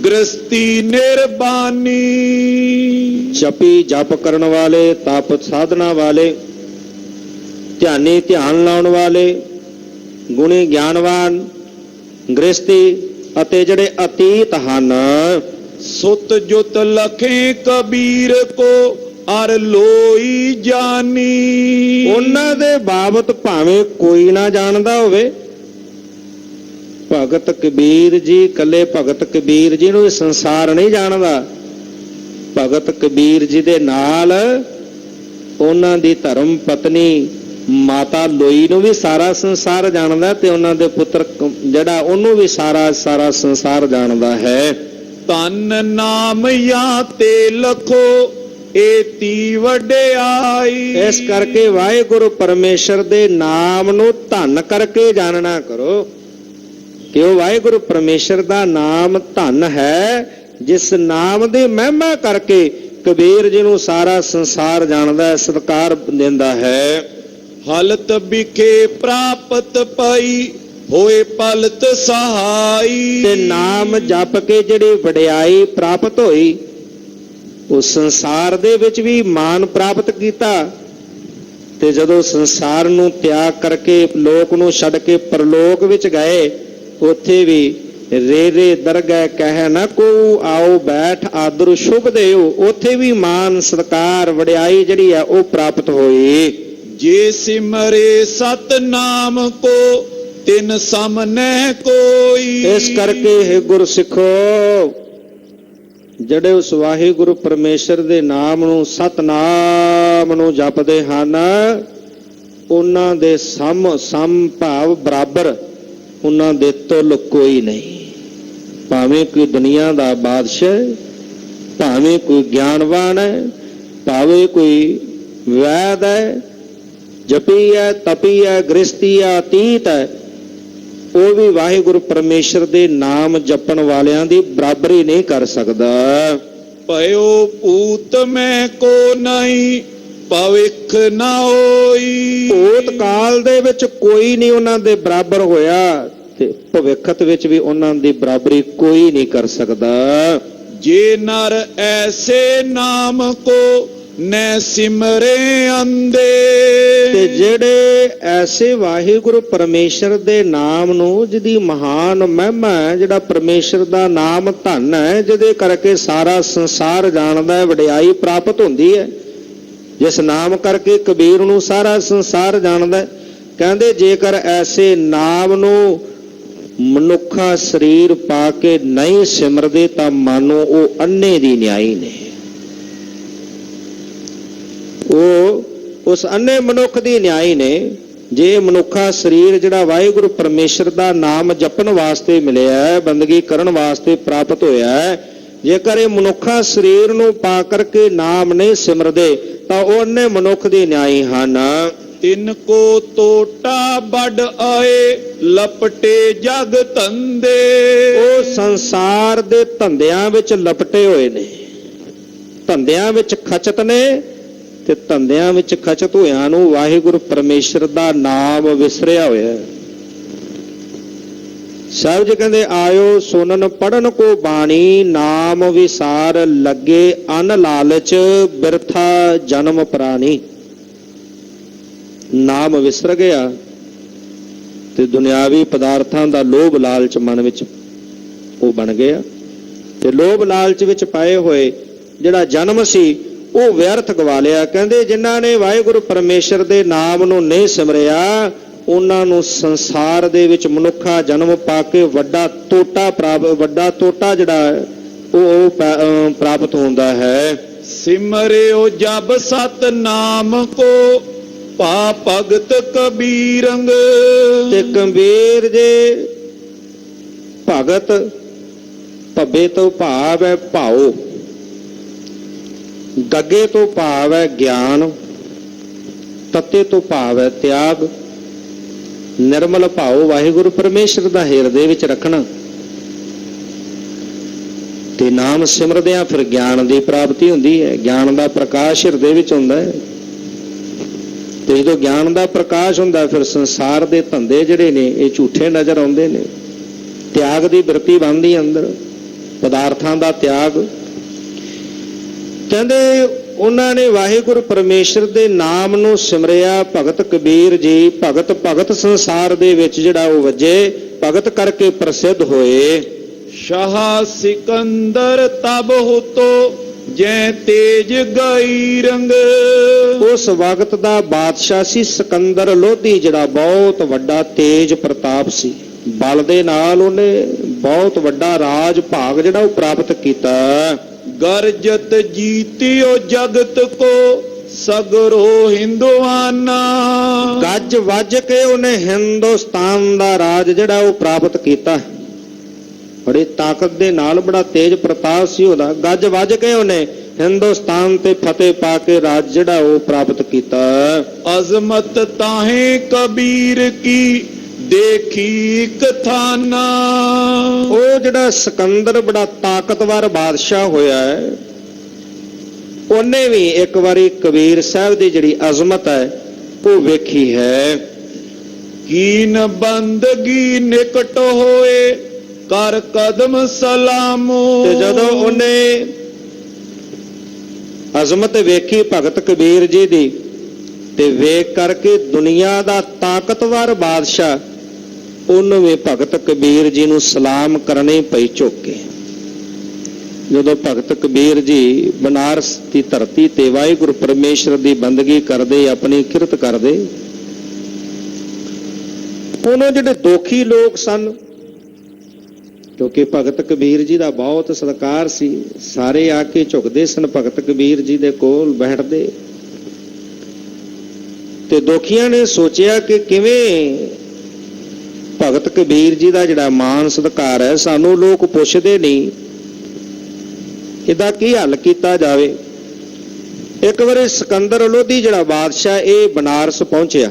ਗ੍ਰਸਤੀ ਨਿਰਬਾਨੀ। ਜਪੀ ਜਪ ਕਰਨ ਵਾਲੇ, ਤਪ ਸਾਧਨਾ ਵਾਲੇ, ਧਿਆਨੀ ਧਿਆਨ ਲਾਉਣ ਵਾਲੇ, ਗੁਣੀ ਗਿਆਨਵਾਨ, ਗ੍ਰਸਤੀ ਅਤੇ ਜਿਹੜੇ ਅਤੀਤ ਹਨ। ਸੁਤ ਜੁਤ ਲਖੇ ਕਬੀਰ ਕੋ ਅਰ ਲੋਈ ਜਾਨੀ। ਉਹਨਾਂ ਦੇ ਬਾਬਤ ਭਾਵੇਂ ਕੋਈ ਨਾ ਜਾਣਦਾ ਹੋਵੇ, ਭਗਤ ਕਬੀਰ ਜੀ, ਕੱਲੇ ਭਗਤ ਕਬੀਰ ਜੀ ਨੂੰ ਸੰਸਾਰ ਨਹੀਂ ਜਾਣਦਾ। ਭਗਤ ਕਬੀਰ ਜੀ ਦੇ ਨਾਲ ਉਹਨਾਂ ਦੀ ਧਰਮ ਪਤਨੀ ਮਾਤਾ ਲੋਈ ਨੂੰ ਵੀ ਸਾਰਾ ਸੰਸਾਰ ਜਾਣਦਾ, ਤੇ ਉਹਨਾਂ ਦੇ ਪੁੱਤਰ ਜਿਹੜਾ ਉਹਨੂੰ ਵੀ ਸਾਰਾ ਸੰਸਾਰ ਜਾਣਦਾ ਹੈ। ਤਨ ਨਾਮ ਜਾਂ ਤੇ ਲਖੋ ਏਤੀ ਵਡਿਆਈ। ਇਸ ਕਰਕੇ ਵਾਹਿਗੁਰੂ ਪਰਮੇਸ਼ਰ ਦੇ ਨਾਮ ਨੂੰ ਧੰਨ ਕਰਕੇ ਜਾਣਨਾ ਕਰੋ, ਕਿ ਉਹ ਵਾਹਿਗੁਰੂ ਪਰਮੇਸ਼ਰ ਦਾ ਨਾਮ ਧੰਨ ਹੈ, ਜਿਸ ਨਾਮ ਦੀ ਮਹਿਮਾ ਕਰਕੇ ਕਬੀਰ ਜੀ ਨੂੰ ਸਾਰਾ ਸੰਸਾਰ ਜਾਣਦਾ, ਸਤਿਕਾਰ ਦਿੰਦਾ ਹੈ। ਹਲਤ ਵਿਖੇ ਪ੍ਰਾਪਤ ਪਈ ਹੋਏ ਪਲਤ ਸਹਾਈ। ਤੇ ਨਾਮ ਜਪ ਕੇ ਜਿਹੜੀ ਵਡਿਆਈ ਪ੍ਰਾਪਤ ਹੋਈ, ਉਸ ਸੰਸਾਰ ਦੇ ਵਿੱਚ ਵੀ ਮਾਨ ਪ੍ਰਾਪਤ ਕੀਤਾ, ਤੇ ਜਦੋਂ ਸੰਸਾਰ ਨੂੰ ਤਿਆਗ ਕਰਕੇ ਲੋਕ ਨੂੰ ਛੱਡ ਕੇ ਪਰਲੋਕ ਵਿੱਚ ਗਏ, ਉੱਥੇ ਵੀ ਰੇ ਰੇ ਦਰਗਹਿ ਕਹਿ ਨਾ ਕੋ ਆਓ ਬੈਠ ਆਦਰ ਸ਼ੁਭ ਦੇਓ, ਉੱਥੇ ਵੀ ਮਾਨ ਸਤਿਕਾਰ ਵਡਿਆਈ ਜਿਹੜੀ ਹੈ ਉਹ ਪ੍ਰਾਪਤ ਹੋਈ। ਜੇ ਸਿਮਰੇ ਸਤਨਾਮ ਕੋ ਤਿਨ ਸਾਹਮਣੇ ਕੋਈ। ਇਸ ਕਰਕੇ ਹੈ ਗੁਰਸਿੱਖੋ, ਜਿਹੜੇ ਉਸ ਵਾਹਿਗੁਰੂ ਪਰਮੇਸ਼ਰ ਦੇ ਨਾਮ ਨੂੰ, ਸਤਨਾਮ ਨੂੰ ਜਪਦੇ ਹਨ, ਉਹਨਾਂ ਦੇ ਸਮ ਭਾਵ ਬਰਾਬਰ, ਉਹਨਾਂ ਦੇ ਤੁੱਲ ਕੋਈ ਨਹੀਂ। ਭਾਵੇਂ ਕੋਈ ਦੁਨੀਆ ਦਾ ਬਾਦਸ਼ਾਹ, ਭਾਵੇਂ ਕੋਈ ਗਿਆਨਵਾਨ ਹੈ, ਭਾਵੇਂ ਕੋਈ ਵੈਦ ਹੈ, ਜਪੀ ਹੈ, ਤਪੀ ਹੈ, ਗ੍ਰਸਤੀ ਹੈ, ਅਤੀਤ ਹੈ, ਉਹ ਵੀ ਵਾਹਿਗੁਰੂ ਪਰਮੇਸ਼ਰ ਦੇ ਨਾਮ ਜਪਣ ਵਾਲਿਆਂ ਦੀ ਬਰਾਬਰੀ ਨਹੀਂ ਕਰ ਸਕਦਾ। ਭਇਓ ਭੂਤ ਮੈਂ ਕੋ ਨਹੀਂ ਭਵਿੱਖ ਨਾ ਹੋਈ। ਭੂਤ ਕਾਲ ਦੇ ਵਿੱਚ ਕੋਈ ਨਹੀਂ ਉਹਨਾਂ ਦੇ ਬਰਾਬਰ ਹੋਇਆ, ਤੇ ਭਵਿੱਖਤ ਵਿੱਚ ਵੀ ਉਹਨਾਂ ਦੀ ਬਰਾਬਰੀ ਕੋਈ ਨਹੀਂ ਕਰ ਸਕਦਾ। ਜੇ ਨਰ ਐਸੇ ਨਾਮ ਕੋ ਨੈ ਸਿਮਰੇ ਅੰਦੇ। ਤੇ ਜਿਹੜੇ ਐਸੇ ਵਾਹਿਗੁਰੂ ਪਰਮੇਸ਼ਰ ਦੇ ਨਾਮ ਨੂੰ, ਜਿਹਦੀ ਮਹਾਨ ਮਹਿਮਾ ਹੈ, ਜਿਹੜਾ ਪਰਮੇਸ਼ਰ ਦਾ ਨਾਮ ਧੰਨ ਹੈ, ਜਿਹਦੇ ਕਰਕੇ ਸਾਰਾ ਸੰਸਾਰ ਜਾਣਦਾ ਹੈ, ਵਡਿਆਈ ਪ੍ਰਾਪਤ ਹੁੰਦੀ ਹੈ, ਜਿਸ ਨਾਮ ਕਰਕੇ ਕਬੀਰ ਨੂੰ ਸਾਰਾ ਸੰਸਾਰ ਜਾਣਦਾ। ਕਹਿੰਦੇ ਜੇਕਰ ਐਸੇ ਨਾਮ ਨੂੰ ਮਨੁੱਖਾ ਸਰੀਰ ਪਾ ਕੇ ਨਹੀਂ ਸਿਮਰਦੇ ਤਾਂ ਮਾਨੋ ਉਹ ਅੰਨੇ ਦੀ ਨਿਆਈ ਨੇ। ਉਹ ਉਸ ਅੰਨੇ ਮਨੁੱਖ ਦੀ ਨਿਆਈ ਨੇ। ਜੇ ਮਨੁੱਖਾ ਸਰੀਰ ਜਿਹੜਾ ਵਾਹਿਗੁਰੂ ਪਰਮੇਸ਼ਰ ਦਾ ਨਾਮ ਜਪਣ ਵਾਸਤੇ ਮਿਲਿਆ ਹੈ, ਬੰਦਗੀ ਕਰਨ ਵਾਸਤੇ ਪ੍ਰਾਪਤ ਹੋਇਆ ਹੈ, ਜੇਕਰ ਇਹ ਮਨੁੱਖਾ ਸਰੀਰ ਨੂੰ ਪਾ ਕਰਕੇ ਨਾਮ ਨਹੀਂ ਸਿਮਰਦੇ ਤਾਂ ਉਹ ਅੰਨੇ ਮਨੁੱਖ ਦੀ ਨਿਆਈ ਹਨ। ਤਿੰਨ ਕੋ ਟੋਟਾ ਵੱਡ ਆਏ ਲਪਟੇ ਜਗ ਧੰਦੇ। ਉਹ ਸੰਸਾਰ ਦੇ ਧੰਦਿਆਂ ਵਿੱਚ ਲਪਟੇ ਹੋਏ ਨੇ, ਧੰਦਿਆਂ ਵਿੱਚ ਖਚਤ ਨੇ, ਤੇ ਧੰਦਿਆਂ ਵਿੱਚ ਖਚਤ ਹੋਇਆਂ ਨੂੰ ਵਾਹਿਗੁਰੂ ਪਰਮੇਸ਼ਰ ਦਾ ਨਾਮ ਵਿਸਰਿਆ ਹੋਇਆ। ਸਾਹਿਬ ਜੀ ਕਹਿੰਦੇ ਆਇਓ ਸੁਨਨ ਪੜਨ ਕੋ ਬਾਣੀ, ਨਾਮ ਵਿਸਾਰ ਲੱਗੇ ਅਨ ਲਾਲਚ ਬਿਰਥਾ ਜਨਮ ਪ੍ਰਾਣੀ। ਨਾਮ ਵਿਸਰ ਗਿਆ ਤੇ ਦੁਨਿਆਵੀ ਪਦਾਰਥਾਂ ਦਾ ਲੋਭ ਲਾਲਚ ਮਨ ਵਿੱਚ ਉਹ ਬਣ ਗਿਆ, ਤੇ ਲੋਭ ਲਾਲਚ ਵਿੱਚ ਪਾਏ ਹੋਏ ਜਿਹੜਾ ਜਨਮ ਸੀ ਉਹ ਵਿਅਰਥ ਗਵਾ ਲਿਆ। ਕਹਿੰਦੇ ਜਿਨ੍ਹਾਂ ਨੇ ਵਾਹਿਗੁਰੂ ਪਰਮੇਸ਼ਰ ਦੇ ਨਾਮ ਨੂੰ ਨਹੀਂ ਸਿਮਰਿਆ, ਉਹਨਾਂ ਨੂੰ ਸੰਸਾਰ ਦੇ ਵਿੱਚ ਮਨੁੱਖਾ ਜਨਮ ਪਾ ਕੇ ਵੱਡਾ ਤੋਟਾ ਜਿਹੜਾ ਉਹ ਪ੍ਰਾਪਤ ਹੁੰਦਾ ਹੈ। ਸਿਮਰਿਓ ਜਬ ਸਤ ਨਾਮ ਕੋ ਪਾ ਭਗਤ ਕਬੀਰੰਗ। ਤੇ ਕਬੀਰ ਜੇ ਭਗਤ, ਭੱਬੇ ਤੋਂ ਭਾਵ ਹੈ ਭਾਉ, ਗੱਗੇ ਤੋਂ ਭਾਵ ਹੈ ਗਿਆਨ, ਤੱਤੇ ਤੋਂ ਭਾਵ ਹੈ ਤਿਆਗ, ਨਿਰਮਲ ਭਾਉ ਵਾਹਿਗੁਰੂ ਪਰਮੇਸ਼ਰ ਦਾ ਹਿਰਦੇ ਵਿੱਚ ਰੱਖਣਾ। ਤੇ ਨਾਮ ਸਿਮਰਦਿਆਂ ਫਿਰ ਗਿਆਨ ਦੀ ਪ੍ਰਾਪਤੀ ਹੁੰਦੀ ਹੈ। ਗਿਆਨ ਦਾ ਪ੍ਰਕਾਸ਼ ਹਿਰਦੇ ਵਿੱਚ ਹੁੰਦਾ ਹੈ, ਤੇ ਜਦੋਂ ਗਿਆਨ ਦਾ ਪ੍ਰਕਾਸ਼ ਹੁੰਦਾ ਫਿਰ ਸੰਸਾਰ ਦੇ ਧੰਦੇ ਜਿਹੜੇ ਨੇ ਇਹ ਝੂਠੇ ਨਜ਼ਰ ਆਉਂਦੇ ਨੇ। ਤਿਆਗ ਦੀ ਬਿਰਤੀ ਬਣਦੀ ਅੰਦਰ, ਪਦਾਰਥਾਂ ਦਾ ਤਿਆਗ। ਕਹਿੰਦੇ ਉਹਨਾਂ ਨੇ ਵਾਹਿਗੁਰੂ ਪਰਮੇਸ਼ਰ ਦੇ ਨਾਮ ਨੂੰ ਸਿਮਰਿਆ। ਭਗਤ ਕਬੀਰ ਜੀ ਭਗਤ ਭਗਤ ਸੰਸਾਰ ਦੇ ਵਿੱਚ ਜਿਹੜਾ ਉਹ ਵੱਜੇ, ਭਗਤ ਕਰਕੇ ਪ੍ਰਸਿੱਧ ਹੋਏ। शाह सिकंदर तब हो तो जै तेज गई रंग। ਉਸ ਵਕਤ ਦਾ ਬਾਦਸ਼ਾਹ ਸੀ ਸਿਕੰਦਰ ਲੋਧੀ, ਜਿਹੜਾ ਬਹੁਤ ਵੱਡਾ ਤੇਜ ਪ੍ਰਤਾਪ ਸੀ। ਬਲ ਦੇ ਨਾਲ ਉਹਨੇ ਬਹੁਤ ਵੱਡਾ ਰਾਜ ਭਾਗ ਜਿਹੜਾ ਉਹ ਪ੍ਰਾਪਤ ਕੀਤਾ। गरजत जीतियो जगत को सगरो हिंदुआना। ਗੱਜ ਵੱਜ ਕੇ ਉਹਨੇ ਹਿੰਦੁਸਤਾਨ ਦਾ ਰਾਜ ਜਿਹੜਾ ਉਹ ਪ੍ਰਾਪਤ ਕੀਤਾ। ਬੜੀ ਤਾਕਤ ਦੇ ਨਾਲ, ਬੜਾ ਤੇਜ ਪ੍ਰਤਾਪ ਸੀ ਉਹਦਾ। ਗੱਜ ਵੱਜ ਕੇ ਉਹਨੇ ਹਿੰਦੁਸਤਾਨ ਤੇ ਫਤਿਹ ਪਾ ਕੇ ਰਾਜ ਜਿਹੜਾ ਉਹ ਪ੍ਰਾਪਤ ਕੀਤਾ। अजमत ताहे कबीर की देखी कथाना। ਉਹ ਜਿਹੜਾ ਸਿਕੰਦਰ ਬੜਾ ਤਾਕਤਵਰ ਬਾਦਸ਼ਾਹ ਹੋਇਆ ਹੈ, ਉਹਨੇ ਵੀ ਇੱਕ ਵਾਰੀ ਕਬੀਰ ਸਾਹਿਬ ਦੀ ਜਿਹੜੀ ਅਜ਼ਮਤ ਹੈ ਉਹ ਵੇਖੀ ਹੈ। कीन बंदगी निकट होए कर कदम सलामो। ਤੇ ਜਦੋਂ ਉਹਨੇ ਅਜ਼ਮਤ ਵੇਖੀ ਭਗਤ ਕਬੀਰ ਜੀ ਦੀ, ਤੇ ਵੇਖ ਕਰਕੇ ਦੁਨੀਆ ਦਾ ਤਾਕਤਵਰ ਬਾਦਸ਼ਾਹ, ਉਹਨੂੰ ਵੀ ਭਗਤ ਕਬੀਰ ਜੀ ਨੂੰ ਸਲਾਮ ਕਰਨੇ ਪਈ ਝੁਕ ਕੇ। ਜਦੋਂ ਭਗਤ ਕਬੀਰ ਜੀ ਬਨਾਰਸ ਦੀ ਧਰਤੀ ਤੇ ਵਾਹਿਗੁਰੂ ਪਰਮੇਸ਼ਰ ਦੀ ਬੰਦਗੀ ਕਰਦੇ, ਆਪਣੀ ਕਿਰਤ ਕਰਦੇ, ਉਹਨਾਂ ਜਿਹੜੇ ਦੋਖੀ ਲੋਕ ਸਨ, ਕਿਉਂਕਿ ਭਗਤ ਕਬੀਰ ਜੀ ਦਾ ਬਹੁਤ ਸਤਿਕਾਰ ਸੀ, ਸਾਰੇ ਆ ਕੇ ਝੁਕਦੇ ਸਨ ਭਗਤ ਕਬੀਰ ਜੀ ਦੇ ਕੋਲ ਬੈਠਦੇ। ਤੇ ਦੋਖੀਆਂ ਨੇ ਸੋਚਿਆ ਕਿ ਕਿਵੇਂ ਭਗਤ ਕਬੀਰ ਜੀ ਦਾ ਜਿਹੜਾ ਮਾਨ ਸਤਿਕਾਰ ਹੈ ਸਾਨੂੰ ਲੋਕ ਪੁੱਛਦੇ ਨਹੀਂ, ਇਹਦਾ ਕੀ ਹੱਲ ਕੀਤਾ ਜਾਵੇ। ਇੱਕ ਵਾਰੀ ਸਿਕੰਦਰ ਲੋਧੀ ਜਿਹੜਾ ਬਾਦਸ਼ਾਹ ਇਹ ਬਨਾਰਸ ਪਹੁੰਚਿਆ,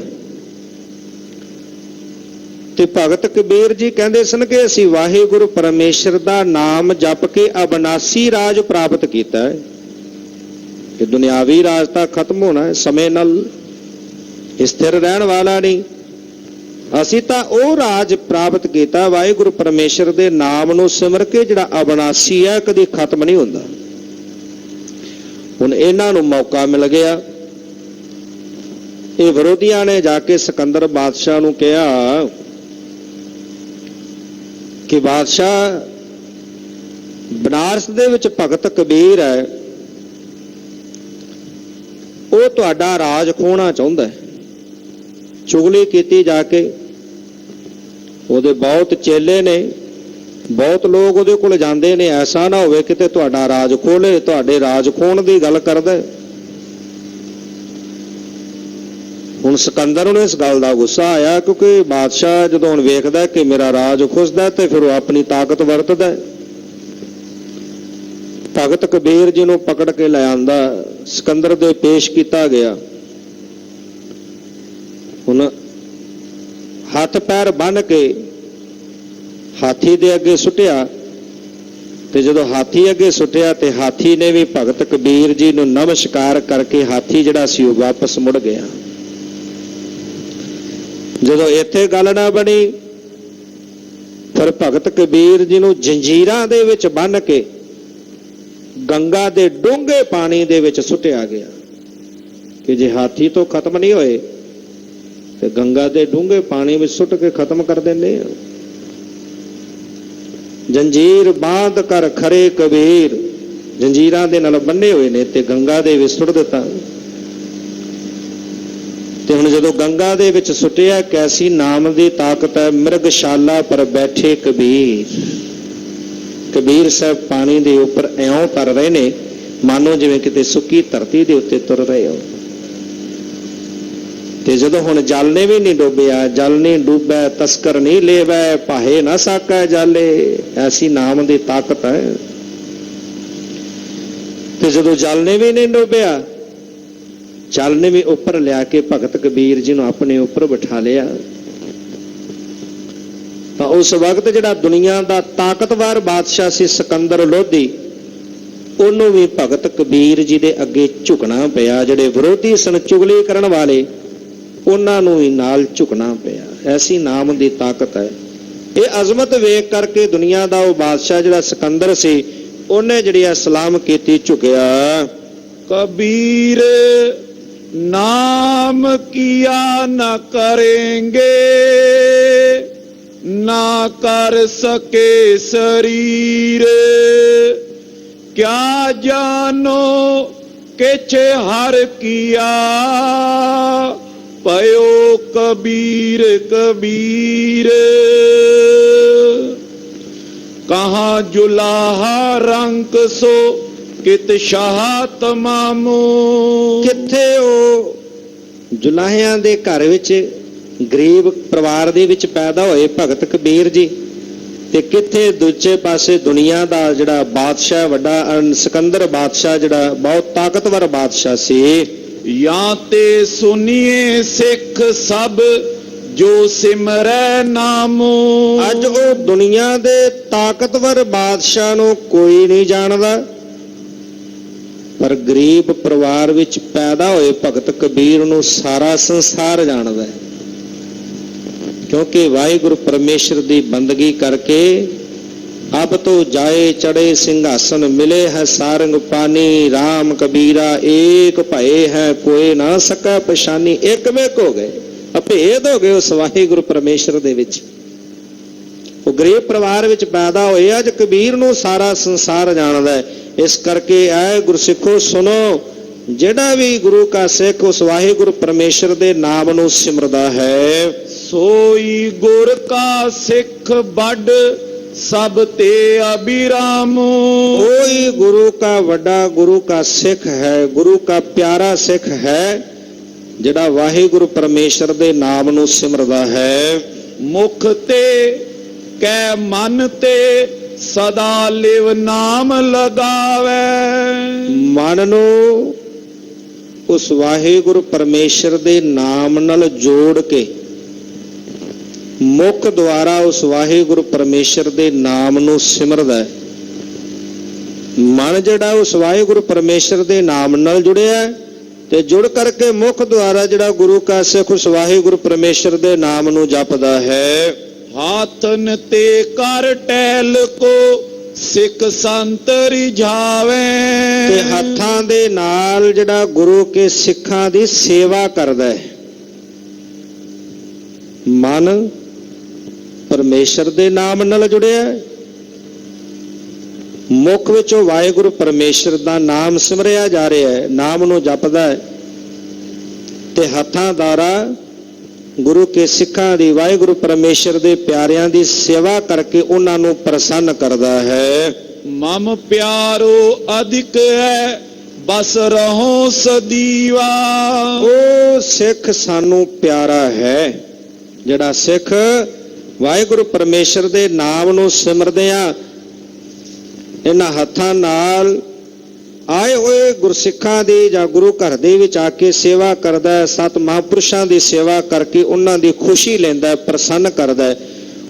ਤੇ ਭਗਤ ਕਬੀਰ ਜੀ ਕਹਿੰਦੇ ਸਨ ਕਿ ਅਸੀਂ ਵਾਹਿਗੁਰੂ ਪਰਮੇਸ਼ਰ ਦਾ ਨਾਮ ਜਪ ਕੇ ਅਬਨਾਸੀ ਰਾਜ ਪ੍ਰਾਪਤ ਕੀਤਾ ਹੈ। ਕਿ ਦੁਨਿਆਵੀ ਰਾਜ ਤਾਂ ਖਤਮ ਹੋਣਾ ਹੈ, ਸਮੇਂ ਨਾਲ ਸਥਿਰ ਰਹਿਣ ਵਾਲਾ ਨਹੀਂ। ਅਸੀਂ ਤਾਂ ਉਹ ਰਾਜ ਪ੍ਰਾਪਤ ਕੀਤਾ ਵਾਹਿਗੁਰੂ ਪਰਮੇਸ਼ਰ ਦੇ ਨਾਮ ਨੂੰ ਸਿਮਰ ਕੇ, ਜਿਹੜਾ ਅਬਨਾਸੀ ਹੈ, ਕਦੀ ਖਤਮ ਨਹੀਂ ਹੁੰਦਾ। ਹੁਣ ਇਹਨਾਂ ਨੂੰ ਮੌਕਾ ਮਿਲ ਗਿਆ। ਇਹ ਵਿਰੋਧੀਆਂ ਨੇ ਜਾ ਕੇ ਸਿਕੰਦਰ ਬਾਦਸ਼ਾਹ ਨੂੰ ਕਿਹਾ ਕਿ ਬਾਦਸ਼ਾਹ, ਬਨਾਰਸ ਦੇ ਵਿੱਚ ਭਗਤ ਕਬੀਰ ਹੈ, ਉਹ ਤੁਹਾਡਾ ਰਾਜ ਖੋਹਣਾ ਚਾਹੁੰਦਾ ਹੈ। ਚੁਗਲੀ ਕੀਤੀ ਜਾ ਕੇ। ਉਹਦੇ ਬਹੁਤ ਚੇਲੇ ਨੇ, ਬਹੁਤ ਲੋਕ ਉਹਦੇ ਕੋਲ ਜਾਂਦੇ ਨੇ। ਐਸਾ ਨਾ ਹੋਵੇ ਕਿਤੇ ਤੁਹਾਡਾ ਰਾਜ ਖੋਲੇ, ਤੁਹਾਡੇ ਰਾਜ ਖੋਹਣ ਦੀ ਗੱਲ ਕਰਦਾ। ਹੁਣ ਸਿਕੰਦਰ ਨੂੰ ਇਸ ਗੱਲ ਦਾ ਗੁੱਸਾ ਆਇਆ, ਕਿਉਂਕਿ ਬਾਦਸ਼ਾਹ ਜਦੋਂ ਹੁਣ ਵੇਖਦਾ ਕਿ ਮੇਰਾ ਰਾਜ ਖੁੱਸਦਾ ਤੇ ਫਿਰ ਉਹ ਆਪਣੀ ਤਾਕਤ ਵਰਤਦਾ। ਭਗਤ ਕਬੀਰ ਜੀ ਨੂੰ ਪਕੜ ਕੇ ਲੈ ਆਂਦਾ, ਸਿਕੰਦਰ ਦੇ ਪੇਸ਼ ਕੀਤਾ ਗਿਆ। ਹੁਣ ਹੱਥ ਪੈਰ ਬੰਨ ਕੇ ਹਾਥੀ ਦੇ ਅੱਗੇ ਸੁੱਟਿਆ, ਤੇ ਜਦੋਂ ਹਾਥੀ ਅੱਗੇ ਸੁੱਟਿਆ ਤੇ ਹਾਥੀ ਨੇ ਵੀ ਭਗਤ ਕਬੀਰ ਜੀ ਨੂੰ ਨਮਸਕਾਰ ਕਰਕੇ ਹਾਥੀ ਜਿਹੜਾ ਸੀ ਉਹ ਵਾਪਸ ਮੁੜ ਗਿਆ। ਜਦੋਂ ਇੱਥੇ ਗੱਲ ਨਾ ਬਣੀ, ਫਿਰ ਭਗਤ ਕਬੀਰ ਜੀ ਨੂੰ ਜੰਜੀਰਾਂ ਦੇ ਵਿੱਚ ਬੰਨ ਕੇ ਗੰਗਾ ਦੇ ਡੂੰਘੇ ਪਾਣੀ ਦੇ ਵਿੱਚ ਸੁੱਟਿਆ ਗਿਆ ਕਿ ਜੇ ਹਾਥੀ ਤੋਂ ਖਤਮ ਨਹੀਂ ਹੋਏ ਤੇ ਗੰਗਾ ਦੇ ਡੂੰਘੇ ਪਾਣੀ ਵਿੱਚ ਸੁੱਟ ਕੇ ਖਤਮ ਕਰ ਦਿੰਦੇ ਆ। ਜੰਜੀਰ ਬਾਂਧ ਕਰ ਖਰੇ ਕਬੀਰ, ਜੰਜੀਰਾਂ ਦੇ ਨਾਲ ਬੰਨੇ ਹੋਏ ਨੇ ਤੇ ਗੰਗਾ ਦੇ ਵਿੱਚ ਸੁੱਟ ਦਿੱਤਾ। ਤੇ ਹੁਣ ਜਦੋਂ ਗੰਗਾ ਦੇ ਵਿੱਚ ਸੁੱਟਿਆ, ਕੈਸੀ ਨਾਮ ਦੀ ਤਾਕਤ ਹੈ। ਮਿਰਗਸ਼ਾਲਾ ਪਰ ਬੈਠੇ ਕਬੀਰ, ਕਬੀਰ ਸਾਹਿਬ ਪਾਣੀ ਦੇ ਉੱਪਰ ਇਉਂ ਤਰ ਰਹੇ ਨੇ ਮਾਨੋ ਜਿਵੇਂ ਕਿਤੇ ਸੁੱਕੀ ਧਰਤੀ ਦੇ ਉੱਤੇ ਤੁਰ ਰਹੇ ਹੋ। ਤੇ ਜਦੋਂ ਹੁਣ ਜਲ ਨੇ ਵੀ ਨਹੀਂ ਡੋਬਿਆ, ਜਲ ਨਹੀਂ ਡੁੱਬੈ ਤਸਕਰ ਨਹੀਂ ਲੇਵੈ, ਭਾਹੇ ਨਾ ਸਾਕੈ ਜਾਲੇ, ਐਸੀ ਨਾਮ ਦੀ ਤਾਕਤ ਹੈ। ਤੇ ਜਦੋਂ ਜਲ ਨੇ ਵੀ ਨਹੀਂ ਡੋਬਿਆ, ਜਲ ਨੇ ਵੀ ਉੱਪਰ ਲਿਆ ਕੇ ਭਗਤ ਕਬੀਰ ਜੀ ਨੂੰ ਆਪਣੇ ਉੱਪਰ ਬਿਠਾ ਲਿਆ। ਤਾਂ ਉਸ ਵਕਤ ਜਿਹੜਾ ਦੁਨੀਆ ਦਾ ਤਾਕਤਵਰ ਬਾਦਸ਼ਾਹ ਸੀ ਸਿਕੰਦਰ ਲੋਧੀ, ਉਹਨੂੰ ਵੀ ਭਗਤ ਕਬੀਰ ਜੀ ਦੇ ਅੱਗੇ ਝੁਕਣਾ ਪਿਆ। ਜਿਹੜੇ ਵਿਰੋਧੀ ਸਨ, ਚੁਗਲੀ ਕਰਨ ਵਾਲੇ, ਉਹਨਾਂ ਨੂੰ ਵੀ ਨਾਲ ਝੁਕਣਾ ਪਿਆ। ਐਸੀ ਨਾਮ ਦੀ ਤਾਕਤ ਹੈ। ਇਹ ਅਜ਼ਮਤ ਵੇਖ ਕਰਕੇ ਦੁਨੀਆ ਦਾ ਉਹ ਬਾਦਸ਼ਾਹ ਜਿਹੜਾ ਸਿਕੰਦਰ ਸੀ, ਉਹਨੇ ਜਿਹੜੀ ਆ ਸਲਾਮ ਕੀਤੀ, ਝੁਕਿਆ। कबीर नाम किया न करेंगे, ना कर सके शरीर, क्या जानो किछ हर किया, पयो कबीर कबीर। कहाँ जुलाहा रंग सो कित शाह तमामो। ਕਿੱਥੇ ਉਹ ਜੁਲਾਹਿਆਂ ਦੇ ਘਰ ਵਿੱਚ, ਗਰੀਬ ਪਰਿਵਾਰ ਦੇ ਵਿੱਚ ਪੈਦਾ ਹੋਏ ਭਗਤ ਕਬੀਰ ਜੀ, ਤੇ ਕਿੱਥੇ ਦੂਜੇ ਪਾਸੇ ਦੁਨੀਆ ਦਾ ਜਿਹੜਾ ਬਾਦਸ਼ਾਹ, ਵੱਡਾ ਸਿਕੰਦਰ ਬਾਦਸ਼ਾਹ, ਜਿਹੜਾ ਬਹੁਤ ਤਾਕਤਵਰ ਬਾਦਸ਼ਾਹ ਸੀ। या ते सुनिए सिख सब जो सिमरै नामो। ਅੱਜ ਉਹ ਦੁਨੀਆ ਦੇ ਤਾਕਤਵਰ ਬਾਦਸ਼ਾਹ ਨੂੰ ਕੋਈ ਨਹੀਂ ਜਾਣਦਾ, ਪਰ ਗਰੀਬ ਪਰਿਵਾਰ ਵਿੱਚ ਪੈਦਾ ਹੋਏ ਭਗਤ ਕਬੀਰ ਨੂੰ ਸਾਰਾ ਸੰਸਾਰ ਜਾਣਦਾ ਹੈ। ਕਿਉਂਕਿ ਵਾਹਿਗੁਰੂ ਪਰਮੇਸ਼ਰ ਦੀ ਬੰਦਗੀ ਕਰਕੇ ਅਬ ਤੋਂ ਜਾਏ ਚੜੇ ਸਿੰਘਾਸਨ, ਮਿਲੇ ਹੈ ਸਾਰੰਗ ਪਾਨੀ, RAM ਕਬੀਰਾ ਏਕ ਭਏ ਹੈ ਕੋਏ ਨਾ ਸਕੈ ਪਛਾਨੀ। ਇੱਕਮਿਕ ਹੋ ਗਏ, ਅਭੇਦ ਹੋ ਗਏ ਉਸ ਵਾਹਿਗੁਰੂ ਪਰਮੇਸ਼ਰ ਦੇ ਵਿੱਚ। ਉਹ ਗਰੀਬ ਪਰਿਵਾਰ ਵਿੱਚ ਪੈਦਾ ਹੋਏ, ਅੱਜ ਕਬੀਰ ਨੂੰ ਸਾਰਾ ਸੰਸਾਰ ਜਾਣਦਾ ਹੈ। ਇਸ ਕਰਕੇ ਐ ਗੁਰਸਿੱਖੋ ਸੁਣੋ, ਜਿਹੜਾ ਵੀ ਗੁਰੂ ਕਾ ਸਿੱਖ ਉਸ ਵਾਹਿਗੁਰੂ ਪਰਮੇਸ਼ਰ ਦੇ ਨਾਮ ਨੂੰ ਸਿਮਰਦਾ ਹੈ, सोई गुर का सिख बड़ सब ते अभिरामो। ਕੋਈ ਗੁਰੂ ਕਾ ਵੱਡਾ, ਗੁਰੂ ਕਾ ਸਿੱਖ ਹੈ, ਗੁਰੂ ਕਾ ਪਿਆਰਾ ਸਿੱਖ ਹੈ, ਜਿਹੜਾ ਵਾਹਿਗੁਰੂ ਪਰਮੇਸ਼ਰ ਦੇ ਨਾਮ ਨੂੰ ਸਿਮਰਦਾ ਹੈ। मुख ते कै मन ते सदा लिव नाम लगावे। ਮਨ ਨੂੰ ਉਸ ਵਾਹਿਗੁਰੂ ਪਰਮੇਸ਼ਰ ਦੇ ਨਾਮ ਨਾਲ ਜੋੜ ਕੇ, ਮੁਖ ਦੁਆਰਾ ਉਸ ਵਾਹਿਗੁਰੂ ਪਰਮੇਸ਼ਰ ਦੇ ਨਾਮ ਨੂੰ ਸਿਮਰਦਾ ਹੈ। ਮਨ ਜਿਹੜਾ ਉਸ ਵਾਹਿਗੁਰੂ ਪਰਮੇਸ਼ਰ ਦੇ ਨਾਮ ਨਾਲ ਜੁੜਿਆ, ਤੇ ਜੁੜ ਕਰਕੇ ਮੁਖ ਦੁਆਰਾ ਜਿਹੜਾ ਗੁਰੂ ਕਾ ਸਿੱਖ ਉਸ ਵਾਹਿਗੁਰੂ ਪਰਮੇਸ਼ਰ ਦੇ ਨਾਮ ਨੂੰ ਜਪਦਾ ਹੈ। हाथन ते कर टहल को सिख संत रिझावे। ਤੇ ਹੱਥਾਂ ਦੇ ਨਾਲ ਜਿਹੜਾ ਗੁਰੂ ਕੇ ਸਿੱਖਾਂ ਦੀ ਸੇਵਾ ਕਰਦਾ ਹੈ। ਮਨ ਪਰਮੇਸ਼ਰ ਦੇ ਨਾਮ ਨਾਲ ਜੁੜਿਆ, ਮੁਖ ਵਿੱਚੋਂ ਵਾਹਿਗੁਰੂ ਪਰਮੇਸ਼ਰ ਦਾ ਨਾਮ ਸਿਮਰਿਆ ਜਾ ਰਿਹਾ ਹੈ, ਨਾਮ ਨੂੰ ਜਪਦਾ ਹੈ, ਤੇ ਹੱਥਾਂ ਦੁਆਰਾ ਗੁਰੂ ਕੇ ਸਿੱਖਾਂ ਦੀ, ਵਾਹਿਗੁਰੂ ਪਰਮੇਸ਼ਰ ਦੇ ਪਿਆਰਿਆਂ ਦੀ ਸੇਵਾ ਕਰਕੇ ਉਹਨਾਂ ਨੂੰ ਪ੍ਰਸੰਨ ਕਰਦਾ ਹੈ। मम प्यारो अधिक है बस रहो सदीवा। ਉਹ ਸਿੱਖ ਸਾਨੂੰ ਪਿਆਰਾ ਹੈ, ਜਿਹੜਾ ਸਿੱਖ ਵਾਹਿਗੁਰੂ ਪਰਮੇਸ਼ਰ ਦੇ ਨਾਮ ਨੂੰ ਸਿਮਰਦੇ ਆ, ਇਹਨਾਂ ਹੱਥਾਂ ਨਾਲ ਆਏ ਹੋਏ ਗੁਰਸਿੱਖਾਂ ਦੀ ਜਾਂ ਗੁਰੂ ਘਰ ਦੇ ਵਿੱਚ ਆ ਕੇ ਸੇਵਾ ਕਰਦਾ ਹੈ, ਸਤ ਮਹਾਂਪੁਰਸ਼ਾਂ ਦੀ ਸੇਵਾ ਕਰਕੇ ਉਹਨਾਂ ਦੀ ਖੁਸ਼ੀ ਲੈਂਦਾ, ਪ੍ਰਸੰਨ ਕਰਦਾ,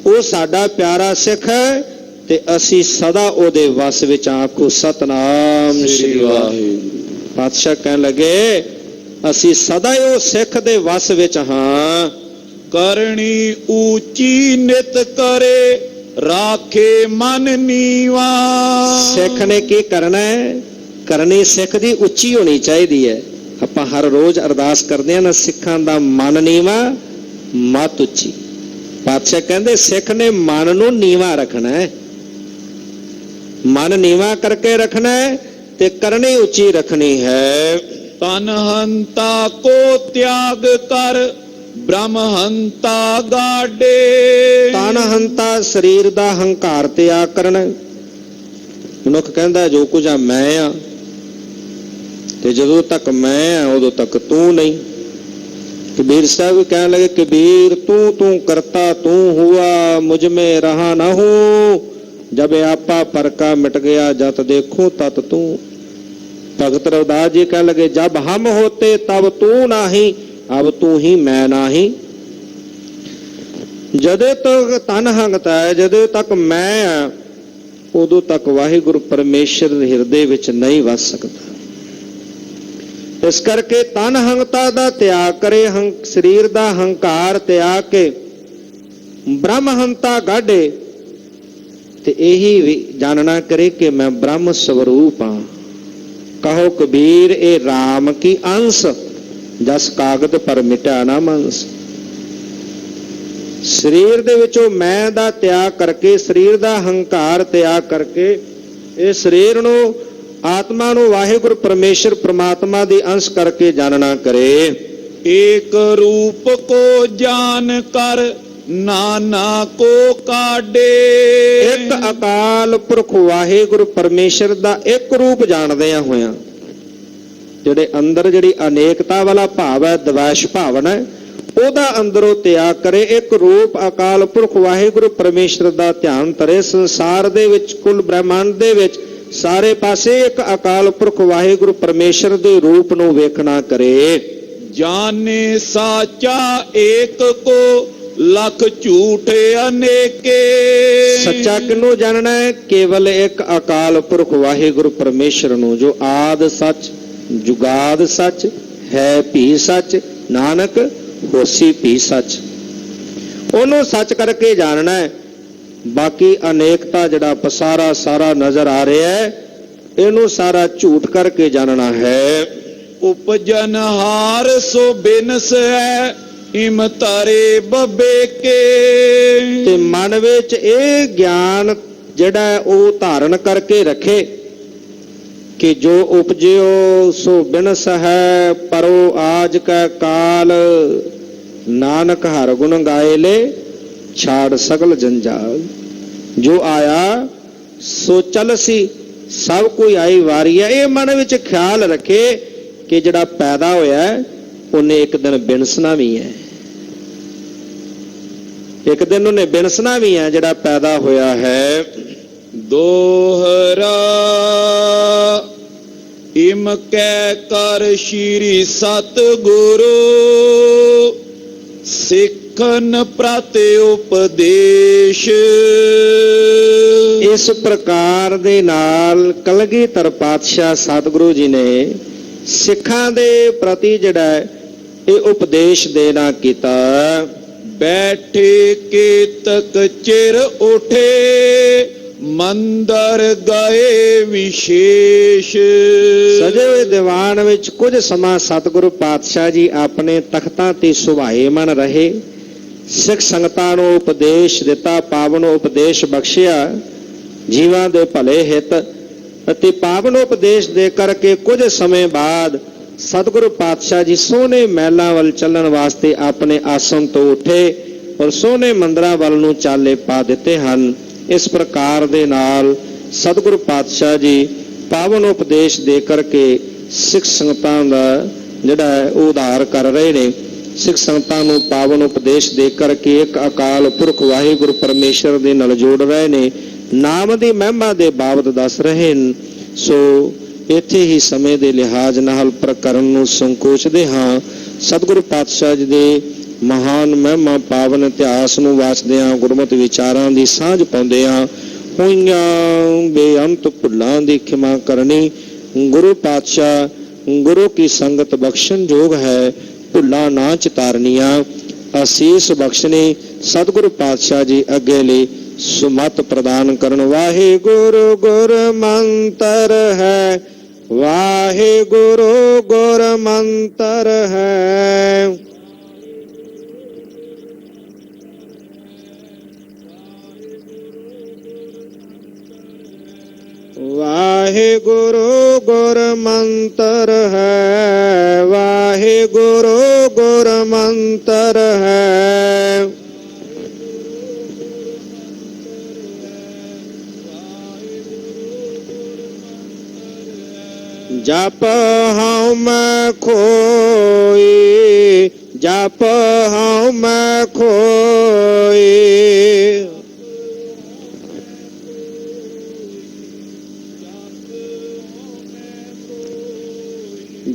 ਉਹ ਸਾਡਾ ਪਿਆਰਾ ਸਿੱਖ ਹੈ, ਤੇ ਅਸੀਂ ਸਦਾ ਉਹਦੇ ਵਸ ਵਿੱਚ। ਆਖੋ ਸਤਨਾਮ ਸ੍ਰੀ ਵਾਹਿਗੁਰੂ। ਪਾਤਸ਼ਾਹ ਕਹਿਣ ਲੱਗੇ, ਅਸੀਂ ਸਦਾ ਹੀ ਉਹ ਸਿੱਖ ਦੇ ਵਸ ਵਿੱਚ ਹਾਂ। करणी ऊंची नित करे राखे मन नीवा। ਸਿੱਖ ਨੇ ਕੀ ਕਰਨਾ ਹੈ? ਕਰਨੀ ਸਿੱਖ ਦੀ ਉੱਚੀ ਹੋਣੀ ਚਾਹੀਦੀ ਹੈ। ਆਪਾਂ ਹਰ ਰੋਜ਼ ਅਰਦਾਸ ਕਰਦੇ ਹਾਂ ਨਾ, ਸਿੱਖਾਂ ਦਾ ਮਨ ਨੀਵਾ ਮਤ ਉੱਚੀ। ਪਾਤਸ਼ਾਹ ਕਹਿੰਦੇ ਸਿੱਖ ਨੇ ਮਨ ਨੂੰ ਨੀਵਾ ਰੱਖਣਾ ਹੈ, ਮਨ ਨੀਵਾ ਕਰਕੇ ਰੱਖਣਾ ਹੈ, ਤੇ ਕਰਨੀ ਉੱਚੀ ਰੱਖਣੀ ਹੈ। तन हंता को त्याग कर ब्रह्म हंता गाडे। ਤਨ ਹੰਤਾ ਸਰੀਰ ਦਾ ਹੰਕਾਰ ਤਿਆਗ ਕਰਨਾ। ਮਨੁੱਖ ਕਹਿੰਦਾ ਜੋ ਕੁਝ ਆ ਮੈਂ ਆ, ਤੇ ਜਦੋਂ ਤੱਕ ਮੈਂ ਆ ਉਦੋਂ ਤੱਕ ਤੂੰ ਨਹੀਂ। कबीर साहब भी कहने लगे, कबीर तू तू करता तू हुआ, मुझ में रहा न हूं, जब आपा पर का मिट गया जत देखूं तत तू। भगत रविदास जी कहने लगे, जब हम होते तब तू नाही, अब तू ही मैं नाही। जदे तक तन हंगता है, जदे तक मैं ਉਦੋਂ ਤੱਕ ਵਾਹਿਗੁਰੂ ਪਰਮੇਸ਼ਰ ਦੇ ਹਿਰਦੇ ਵਿੱਚ ਨਹੀਂ ਵਸ ਸਕਦਾ। ਇਸ ਕਰਕੇ ਤਨ ਹੰਤਾ ਦਾ ਤਿਆਗ ਕਰੇ, ਸਰੀਰ ਦਾ ਹੰਕਾਰ ਤਿਆਗ ਕੇ ਬ੍ਰਹਮ ਹੰਤਾ ਗਾਢੇ, ਤੇ ਇਹੀ ਵੀ ਜਾਣਨਾ ਕਰੇ ਕਿ ਮੈਂ ਬ੍ਰਹਮ ਸਵਰੂਪ ਹਾਂ। ਕਹੋ ਕਬੀਰ ਇਹ ਰਾਮ ਕੀ ਅੰਸ਼, ਜਸ ਕਾਗਦ ਪਰ ਮਿਟਾ ਨਾ ਮੰਸ। ਸਰੀਰ ਦੇ ਵਿੱਚੋਂ ਮੈਂ ਦਾ ਤਿਆਗ ਕਰਕੇ, ਸਰੀਰ ਦਾ ਹੰਕਾਰ ਤਿਆਗ ਕਰਕੇ, ਇਹ ਸਰੀਰ ਨੂੰ, ਆਤਮਾ ਨੂੰ ਵਾਹਿਗੁਰੂ ਪਰਮੇਸ਼ਰ ਪ੍ਰਮਾਤਮਾ ਦੀ ਅੰਸ਼ ਕਰਕੇ ਜਾਣਨਾ ਕਰੇ। एक रूप को जान कर नाना को काढे। ਇੱਕ ਅਕਾਲ ਪੁਰਖ ਵਾਹਿਗੁਰੂ ਪਰਮੇਸ਼ਰ ਦਾ ਇੱਕ ਰੂਪ ਜਾਣਦਿਆਂ ਹੋਇਆਂ, ਜਿਹੜੇ ਅੰਦਰ ਜਿਹੜੀ ਅਨੇਕਤਾ ਵਾਲਾ ਭਾਵ ਹੈ, ਦਵੈਸ਼ ਭਾਵਨਾ ਹੈ, ਉਹਦਾ ਅੰਦਰੋਂ ਤਿਆਗ ਕਰੇ। ਇੱਕ ਰੂਪ ਅਕਾਲ ਪੁਰਖ ਵਾਹਿਗੁਰੂ ਪਰਮੇਸ਼ਰ ਦਾ ਧਿਆਨ ਧਰੇ। ਸੰਸਾਰ ਦੇ ਵਿੱਚ, ਕੁੱਲ ਬ੍ਰਹਿਮੰਡ ਦੇ ਵਿੱਚ ਸਾਰੇ ਪਾਸੇ ਇੱਕ ਅਕਾਲ ਪੁਰਖ ਵਾਹਿਗੁਰੂ ਪਰਮੇਸ਼ਰ ਦੇ ਰੂਪ ਨੂੰ ਵੇਖਣਾ ਕਰੇ। जाने साचा एक को लख झूठे अनेके। ਸੱਚਾ ਕਿਹਨੂੰ ਜਾਣਨਾ ਹੈ? ਕੇਵਲ ਇੱਕ ਅਕਾਲ ਪੁਰਖ ਵਾਹਿਗੁਰੂ ਪਰਮੇਸ਼ਰ ਨੂੰ, ਜੋ ਆਦ ਸੱਚ, ਜੁਗਾਦ ਸੱਚ, ਹੈ ਭੀ ਸੱਚ, ਨਾਨਕ ਹੋਸੀ ਭੀ ਸੱਚ। ਉਹਨੂੰ ਸੱਚ ਕਰਕੇ ਜਾਣਨਾ ਹੈ। ਬਾਕੀ ਅਨੇਕਤਾ ਜਿਹੜਾ ਪਸਾਰਾ ਸਾਰਾ ਨਜ਼ਰ ਆ ਰਿਹਾ ਹੈ, ਇਹਨੂੰ ਸਾਰਾ ਝੂਠ ਕਰਕੇ ਜਾਣਨਾ ਹੈ। उपजनहार सो बिनस है इम तारे बबेके। ਤੇ ਮਨ ਵਿੱਚ ਇਹ ਗਿਆਨ ਜਿਹੜਾ ਹੈ ਉਹ ਧਾਰਨ ਕਰਕੇ ਰੱਖੇ ਕਿ ਜੋ ਉਪਜਿਓ ਸੋ ਬਿਨਸ ਹੈ, ਪਰੋ ਆਜ ਕੈ ਕਾਲ, ਨਾਨਕ ਹਰ ਗੁਣ ਗਾਏ ਲੈ ਛਾੜ ਸਗਲ ਜੰਜਾਲ। ਜੋ ਆਇਆ ਸੋ ਚਲ ਸੀ, ਸਭ ਕੋਈ ਆਈ ਵਾਰੀ ਹੈ। ਇਹ ਮਨ ਵਿੱਚ ਖਿਆਲ ਰੱਖੇ ਕਿ ਜਿਹੜਾ ਪੈਦਾ ਹੋਇਆ ਉਹਨੇ ਇੱਕ ਦਿਨ ਬਿਨਸਣਾ ਵੀ ਹੈ, ਇੱਕ ਦਿਨ ਉਹਨੇ ਬਿਨਸਣਾ ਵੀ ਹੈ ਜਿਹੜਾ ਪੈਦਾ ਹੋਇਆ ਹੈ। दोहरा इम कै कर श्री सतगुरु सिखन प्रति उपदेश। ਇਸ ਪ੍ਰਕਾਰ ਦੇ ਨਾਲ ਕਲਗੀਧਰ ਪਾਤਸ਼ਾਹ ਸਤਿਗੁਰੂ ਜੀ ਨੇ ਸਿੱਖਾਂ ਦੇ ਪ੍ਰਤੀ ਜਿਹੜਾ ਇਹ ਉਪਦੇਸ਼ ਦੇਣਾ ਕੀਤਾ। बैठे केतक चिर उठे ਮੰਦਰ ਗਏ ਵਿਸ਼ੇਸ਼। ਸਜੇ ਹੋਏ ਦੀਵਾਨ ਵਿੱਚ ਕੁਝ ਸਮਾਂ ਸਤਿਗੁਰੂ ਪਾਤਸ਼ਾਹ ਜੀ ਆਪਣੇ ਤਖਤਾਂ ਤੇ ਸੁਭਾਏਮਨ ਰਹੇ। ਸਿੱਖ ਸੰਗਤਾਂ ਨੂੰ ਉਪਦੇਸ਼ ਦਿੱਤਾ, ਪਾਵਨ ਉਪਦੇਸ਼ ਬਖਸ਼ਿਆ ਜੀਵਾਂ ਦੇ ਭਲੇ ਹਿੱਤ, ਅਤੇ ਪਾਵਨ ਉਪਦੇਸ਼ ਦੇ ਕਰਕੇ ਕੁਝ ਸਮੇਂ ਬਾਅਦ ਸਤਿਗੁਰੂ ਪਾਤਸ਼ਾਹ ਜੀ ਸੋਹਣੇ ਮਹਿਲਾਂ ਵੱਲ ਚੱਲਣ ਵਾਸਤੇ ਆਪਣੇ ਆਸਣ ਤੋਂ ਉੱਠੇ ਔਰ ਸੋਹਣੇ ਮੰਦਰਾਂ ਵੱਲ ਨੂੰ ਚਾਲੇ ਪਾ ਦਿੱਤੇ ਹਨ। ਇਸ ਪ੍ਰਕਾਰ ਦੇ ਨਾਲ ਸਤਿਗੁਰੂ ਪਾਤਸ਼ਾਹ ਜੀ ਪਾਵਨ ਉਪਦੇਸ਼ ਦੇ ਕਰਕੇ ਸਿੱਖ ਸੰਗਤਾਂ ਦਾ ਜਿਹੜਾ ਹੈ ਉਹ ਉਧਾਰ ਕਰ ਰਹੇ ਨੇ। ਸਿੱਖ ਸੰਗਤਾਂ ਨੂੰ ਪਾਵਨ ਉਪਦੇਸ਼ ਦੇ ਕਰਕੇ ਇੱਕ ਅਕਾਲ ਪੁਰਖ ਵਾਹਿਗੁਰੂ ਪਰਮੇਸ਼ਰ ਦੇ ਨਾਲ ਜੋੜ ਰਹੇ ਨੇ, ਨਾਮ ਦੀ ਮਹਿਮਾ ਦੇ ਬਾਬਤ ਦੱਸ ਰਹੇ ਨੇ। ਸੋ ਇੱਥੇ ਹੀ ਸਮੇਂ ਦੇ ਲਿਹਾਜ਼ ਨਾਲ ਪ੍ਰਕਰਨ ਨੂੰ ਸੰਕੋਚਦੇ ਹਾਂ। ਸਤਿਗੁਰੂ ਪਾਤਸ਼ਾਹ ਜੀ ਦੇ ਮਹਾਨ ਮਹਿਮਾ ਪਾਵਨ ਇਤਿਹਾਸ ਨੂੰ ਵਾਚਦਿਆਂ ਗੁਰਮਤਿ ਵਿਚਾਰਾਂ ਦੀ ਸਾਂਝ ਪਾਉਂਦਿਆਂ ਹੋਈਆਂ ਬੇਅੰਤ ਭੁੱਲਾਂ ਦੀ ਖਿਮਾ ਕਰਨੀ। ਗੁਰੂ ਪਾਤਸ਼ਾਹ ਗੁਰੂ ਕੀ ਸੰਗਤ ਬਖਸ਼ਣ ਯੋਗ ਹੈ, ਭੁੱਲਾਂ ਨਾ ਚਿਤਾਰਨੀਆਂ। ਅਸੀਸ ਬਖਸ਼ਣੀ ਸਤਿਗੁਰੂ ਪਾਤਸ਼ਾਹ ਜੀ ਅੱਗੇ ਲਈ ਸੁਮਤ ਪ੍ਰਦਾਨ ਕਰਨ। ਵਾਹਿਗੁਰੂ ਗੁਰ ਮੰਤਰ ਹੈ, ਵਾਹਿਗੁਰੂ ਗੁਰ ਮੰਤਰ ਹੈ। ਵਾਹਿਗੁਰੂ ਗੁਰ ਮੰਤਰ ਹੈ, ਵਾਹਿਗੁਰੂ ਗੁਰ ਮੰਤਰ ਹੈ। ਜਪ ਹਉ ਮੈਂ ਖੋਈ, ਜਪ ਹਉ ਮੈਂ ਖੋਈ।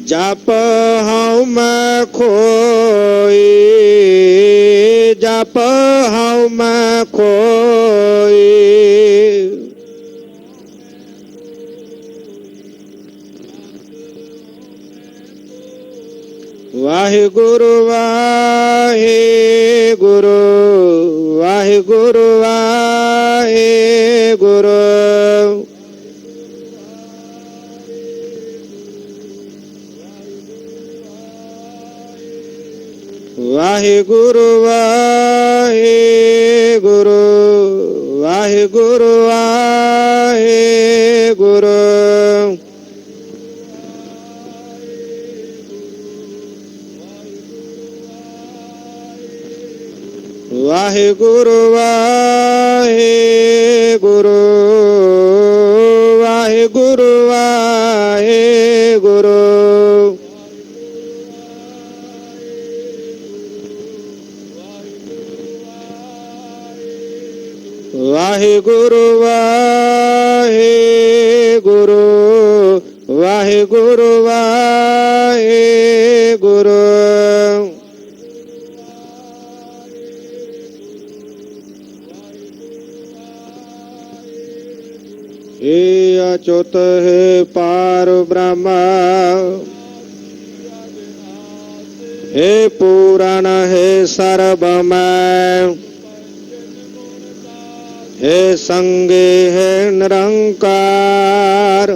ਜਪ ਹਉ ਮੈਂ ਖੋਈ, ਜਪ ਹਉ ਮੈਂ ਖੋਈ। ਵਾਹਿਗੁਰੂ ਵਾਹਿਗੁਰੂ ਵਾਹਿਗੁਰੂ ਵਾਹਿਗੁਰੂ ਵਾਹਿਗੁਰੂ ਵਾਹਿਗੁਰੂ ਵਾਹਿਗੁਰੂ ਵਾਹਿਗੁਰੂ ਵਾਹਿਗੁਰੂ ਵਾਹਿਗੁਰੂ ਵਾਹਿਗੁਰੂ ਵਾਹਿਗੁਰੂ ਵਾਹਿਗੁਰੂ ਵਾਹਿਗੁਰੂ ਵਾਹਿਗੁਰੂ ਵਾਹਿਗੁਰੂ हे अच्युत हे पार ब्रह्म हे पुराण हे सर्वमय हे संगे हे निरंकार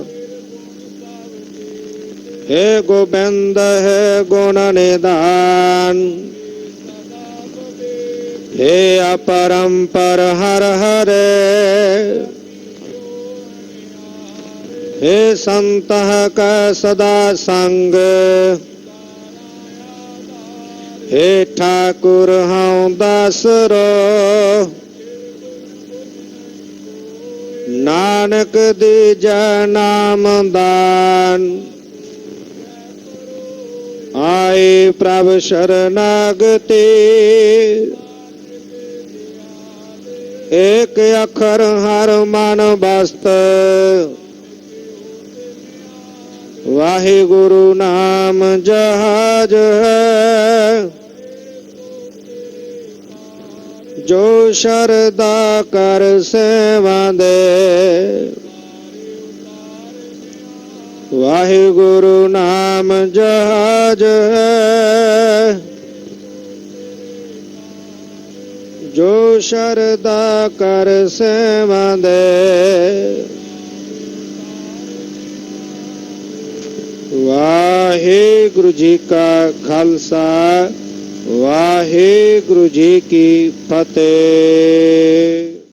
हे गोविंद हे गुण निधान हे अपरंपर हर हरे हे संत का सदा संग हे ठाकुर हाँ दासरो नानक दीजा नाम दान आए प्रभु शरणागति एक अखर हर मन बस्त वाहिगुरु नाम जहाज है जो शरदा कर सेवा दे वाहिगुरु नाम जहाज है जो शरदा कर सेवा दे वाहिगुरु जी का खालसा वाहिगुरु जी की फतेह।